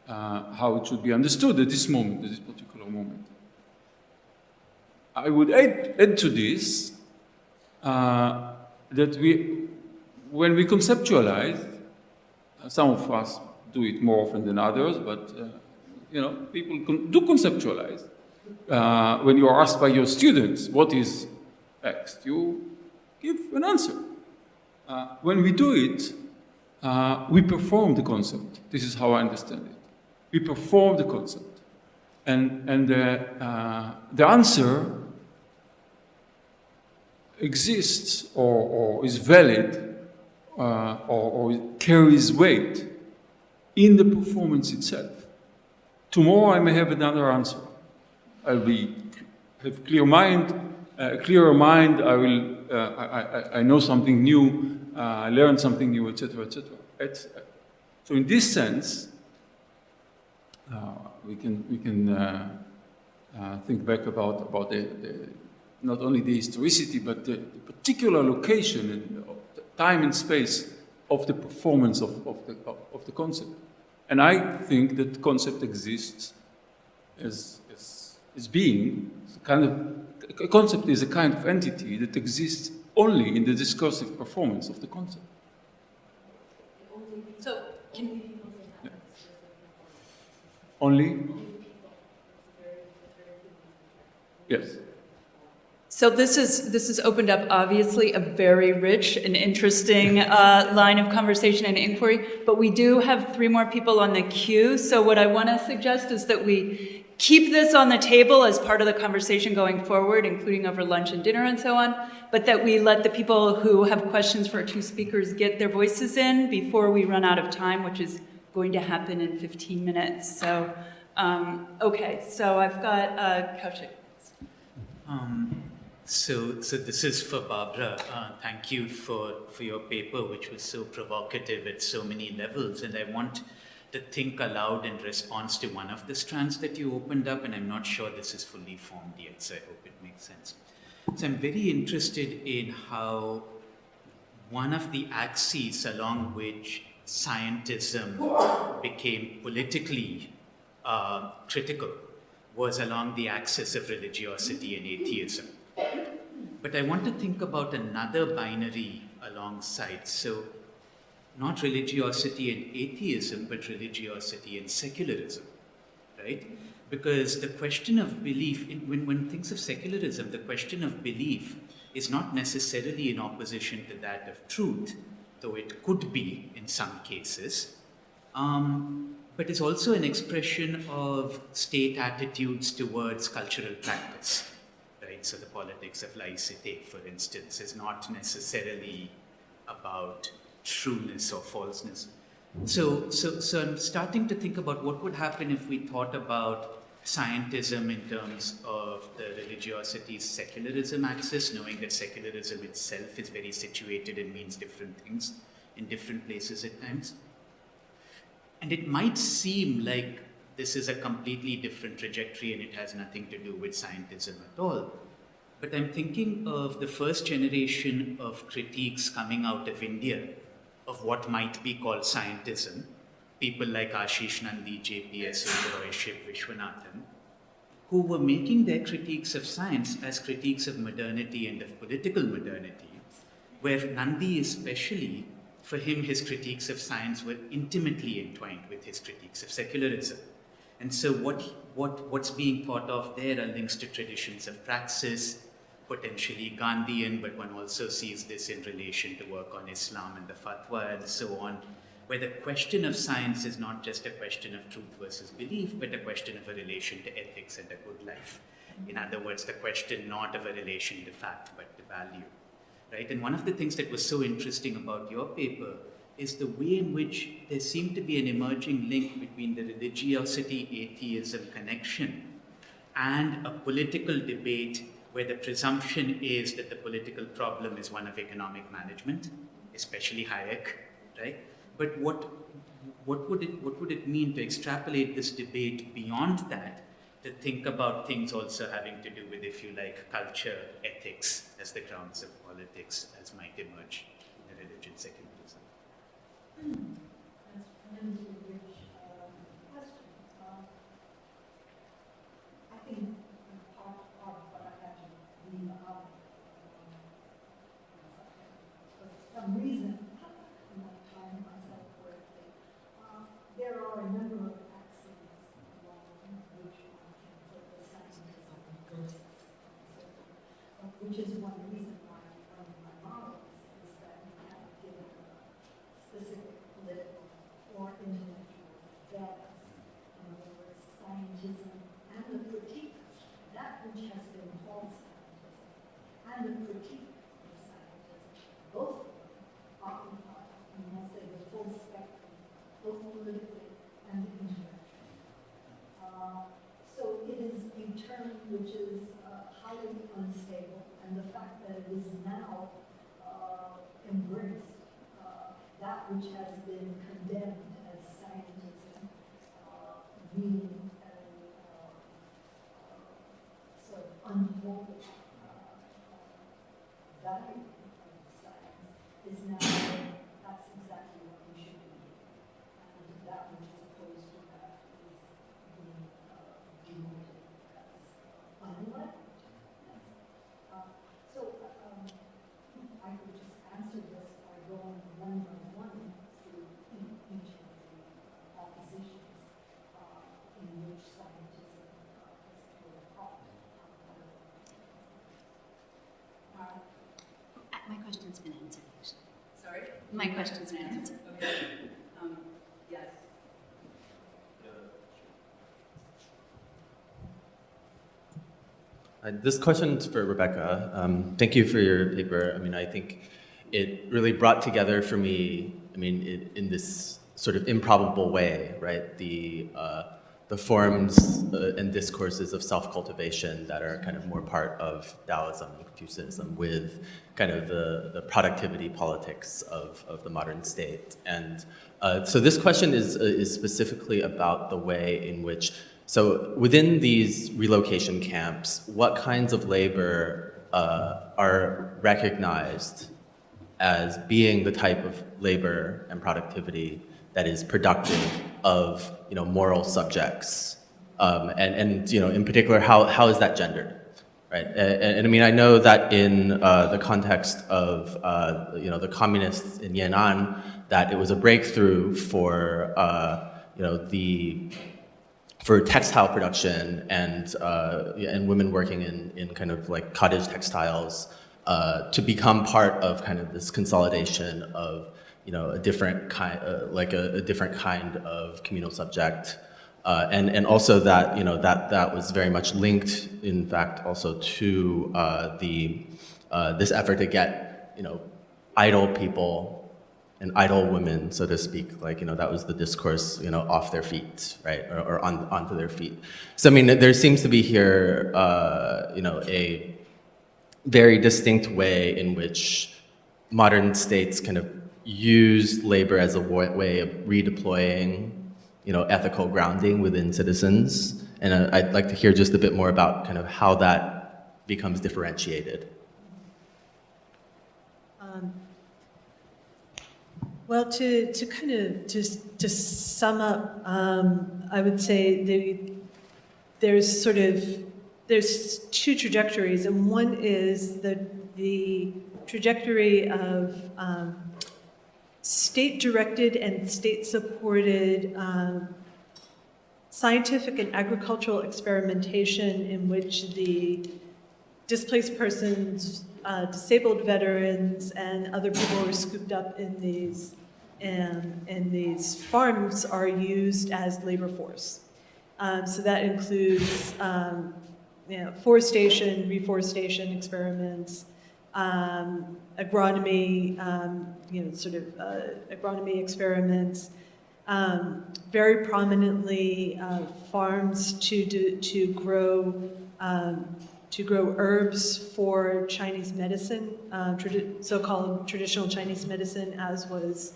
how it should be understood at this moment, at this particular moment. I would add to this that when we conceptualize, some of us do it more often than others, but people do conceptualize. When you are asked by your students, what is X? You give an answer. When we do it, we perform the concept. This is how I understand it. We perform the concept. And the answer exists or is valid or carries weight in the performance itself. Tomorrow I may have another answer. I'll have clearer mind. I know something new. I learned something new, etc., etc. So in this sense, we can think back about not only the historicity, but the particular location and time and space of the performance of the concept. And I think that the concept exists as being a concept is a kind of entity that exists only in the discursive performance of the concept. So, Only? Yes. So this has opened up, obviously, a very rich and interesting line of conversation and inquiry, but we do have 3 more people on the queue, so what I want to suggest is that we keep this on the table as part of the conversation going forward, including over lunch and dinner and so on, but that we let the people who have questions for our 2 speakers get their voices in before we run out of time, which is going to happen in 15 minutes. So, okay, so I've got Kaushik. So this is for Barbara. Thank you for your paper, which was so provocative at so many levels. And I want to think aloud in response to one of the strands that you opened up, and I'm not sure this is fully formed yet, so I hope it makes sense. So I'm very interested in how one of the axes along which scientism became politically critical was along the axis of religiosity and atheism. But I want to think about another binary alongside. So not religiosity and atheism, but religiosity and secularism, right? Because the question of belief, when one thinks of secularism, the question of belief is not necessarily in opposition to that of truth, though it could be in some cases, but is also an expression of state attitudes towards cultural practice. Right? So the politics of laicite, for instance, is not necessarily about trueness or falseness. So I'm starting to think about what would happen if we thought about scientism in terms of the religiosity secularism axis, knowing that secularism itself is very situated and means different things in different places at times. And it might seem like this is a completely different trajectory and it has nothing to do with scientism at all. But I'm thinking of the first generation of critiques coming out of India of what might be called scientism, people like Ashish Nandi, J.P.S. Roy, Shiv Vishwanathan, who were making their critiques of science as critiques of modernity and of political modernity, where Nandi especially, for him, his critiques of science were intimately entwined with his critiques of secularism. And so what's being thought of there are links to traditions of Praxis, potentially Gandhian, but one also sees this in relation to work on Islam and the fatwa and so on, where the question of science is not just a question of truth versus belief, but a question of a relation to ethics and a good life. In other words, the question not of a relation to fact, but to value. Right? And one of the things that was so interesting about your paper is the way in which there seemed to be an emerging link between the religiosity-atheism connection and a political debate where the presumption is that the political problem is one of economic management, especially Hayek, right? But what would it mean to extrapolate this debate beyond that, to think about things also having to do with, if you like, culture, ethics as the grounds of politics, as might emerge in a religion secularism? That's a really rich question. I think part of what I had to leave out, for some reason, I'm not tying myself correctly, there are a number of axes along which one can put the scientism versus, which is one reason why one of my models is that you have given specific political or intellectual values. In other words, scientism and the critique, that which has been called scientism, and the critique of scientism, both of them occupy, you might say, the full spectrum, both politically and intellectually. So it is a term which is highly unstable, and the fact that it is now embraced, that which has been condemned as scientism, meaning a sort of unholy value of science, is now saying that's exactly what we should be doing. And that which is opposed to that is being demoted as unenlightened. I could just answer this by going one by one through each of the oppositions in which scientism has played a part. My question's been answered, actually. Sorry? My question's been answered. Okay. Yes. This question is for Rebecca. Thank you for your paper. I mean, I think it really brought together for me, I mean, in this sort of improbable way, right? The forms and discourses of self-cultivation that are kind of more part of Taoism and Confucianism with kind of the productivity politics of the modern state. And so this question is specifically about the way in which, so within these relocation camps, what kinds of labor are recognized as being the type of labor and productivity that is productive of, moral subjects, and in particular, how is that gendered, right? And I mean, I know that in the context of the communists in Yan'an, that it was a breakthrough for for textile production and women working in kind of like cottage textiles to become part of kind of this consolidation of a different kind a different kind of communal subject, and also that that was very much linked, in fact, also to this effort to get idle people and idle women, so to speak, that was the discourse, off their feet, right, or onto their feet. So I mean, there seems to be here, a very distinct way in which modern states kind of use labor as a way of redeploying, ethical grounding within citizens. And I'd like to hear just a bit more about kind of how that becomes differentiated. Well, to kind of to sum up, I would say there's two trajectories, and one is the trajectory of state-directed and state-supported scientific and agricultural experimentation in which the displaced persons, disabled veterans, and other people who are scooped up in these farms are used as labor force. So that includes forestation, reforestation experiments, agronomy, agronomy experiments, very prominently farms to grow herbs for Chinese medicine, so-called traditional Chinese medicine, as was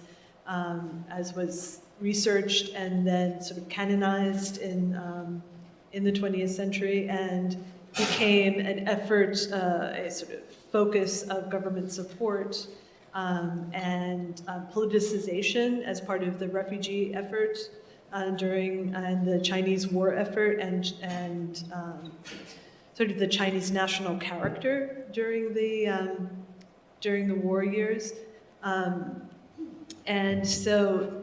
researched and then sort of canonized in the 20th century, and became an effort, a sort of focus of government support and politicization as part of the refugee effort during the Chinese war effort, and sort of the Chinese national character during the war years, and so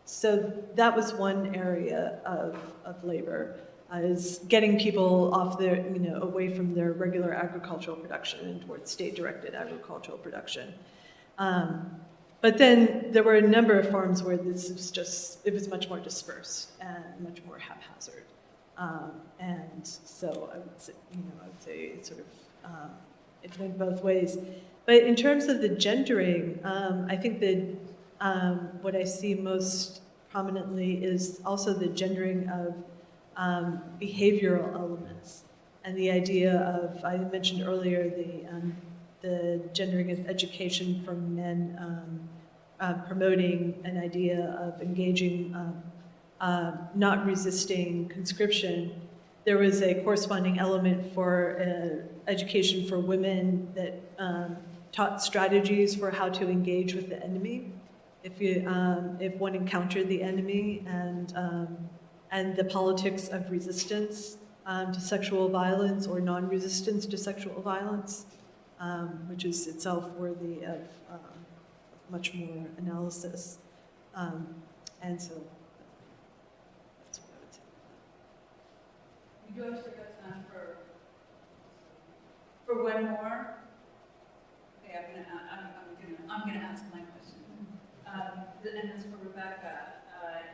so that was one area of labor, is getting people off their, away from their regular agricultural production and towards state-directed agricultural production. But then there were a number of farms where this was it was much more dispersed and much more haphazard. And so I would say it's sort of, it went both ways. But in terms of the gendering, I think that what I see most prominently is also the gendering of behavioral elements, and the idea of, I mentioned earlier, the gendering of education for men, promoting an idea of engaging, not resisting conscription. There was a corresponding element for education for women that taught strategies for how to engage with the enemy if one encountered the enemy, and the politics of resistance to sexual violence or non-resistance to sexual violence, which is itself worthy of much more analysis. And so that's what I would say. We do actually got time for one more. Okay, I'm gonna ask my question, and it's for Rebecca,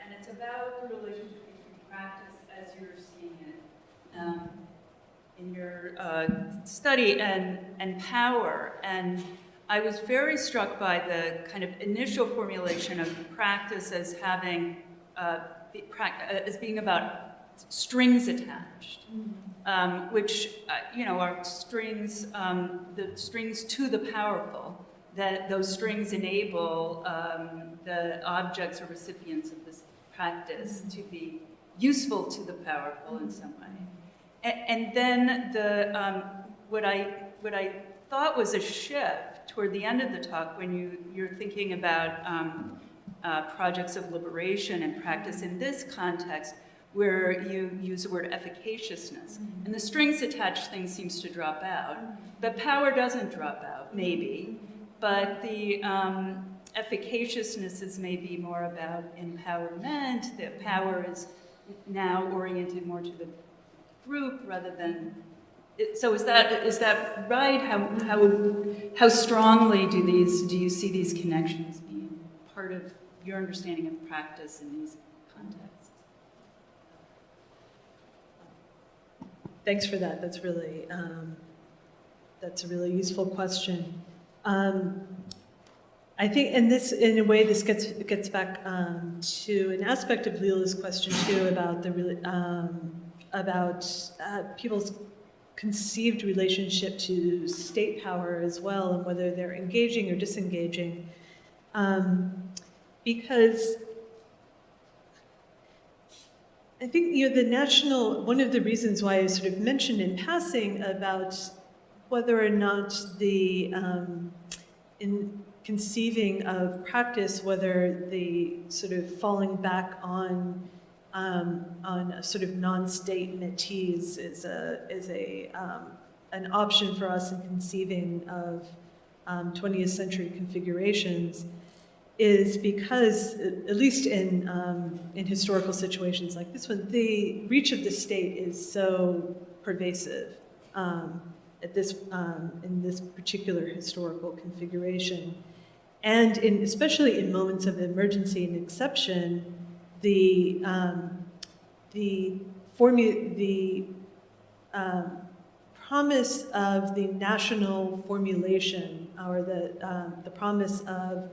and it's about the relationship between practice as you're seeing it in your study and power. And I was very struck by the kind of initial formulation of practice as having, as being about strings attached, which, are strings, the strings to the powerful, that those strings enable the objects or recipients of this practice to be useful to the powerful in some way. And then what I thought was a shift toward the end of the talk, when you're thinking about projects of liberation and practice in this context, where you use the word efficaciousness. And the strings attached thing seems to drop out, but power doesn't drop out, maybe. But the efficaciousness is maybe more about empowerment. The power is now oriented more to the group rather than. So is that right? How strongly do you see these connections being part of your understanding of practice in these contexts? Thanks for that. That's really that's a really useful question. I think, in a way, this gets back to an aspect of Lila's question too about people's conceived relationship to state power as well, and whether they're engaging or disengaging, because I think one of the reasons why I sort of mentioned in passing about whether or not in conceiving of practice, whether the sort of falling back on a sort of non-state métis is an option for us in conceiving of 20th century configurations, is because, at least in historical situations like this one, the reach of the state is so pervasive in this particular historical configuration. And especially in moments of emergency and exception, the promise of the national formulation, or the promise of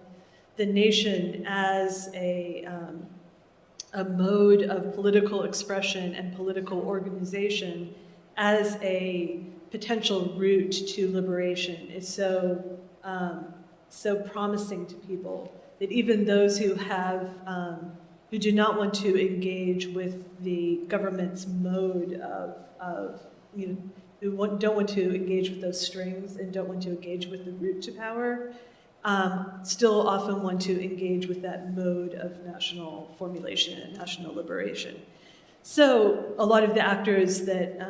the nation as a mode of political expression and political organization as a potential route to liberation is so promising to people that even those who do not want to engage with the government's mode who don't want to engage with those strings and don't want to engage with the route to power, still often want to engage with that mode of national formulation and national liberation. So a lot of the actors that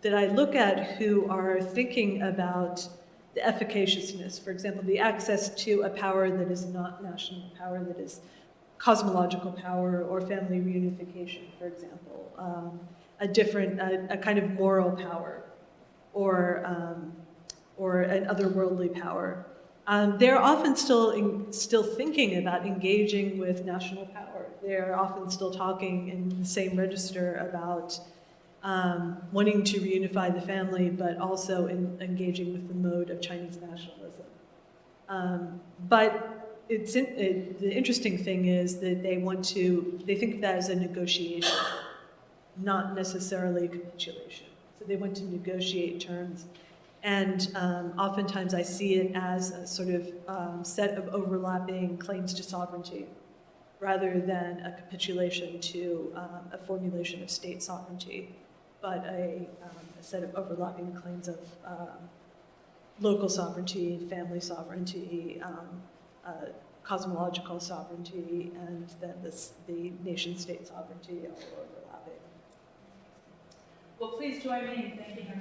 I look at who are thinking about the efficaciousness, for example, the access to a power that is not national power, that is cosmological power or family reunification, for example, a kind of moral power, or an otherworldly power. They're often still thinking about engaging with national power. They're often still talking in the same register about wanting to reunify the family, but also engaging with the mode of Chinese nationalism. But the interesting thing is that they think of that as a negotiation, not necessarily a capitulation. So they want to negotiate terms. And oftentimes I see it as a sort of set of overlapping claims to sovereignty, rather than a capitulation to a formulation of state sovereignty, but a set of overlapping claims of local sovereignty, family sovereignty, cosmological sovereignty, and then the nation-state sovereignty are overlapping. Well, please join me in thanking our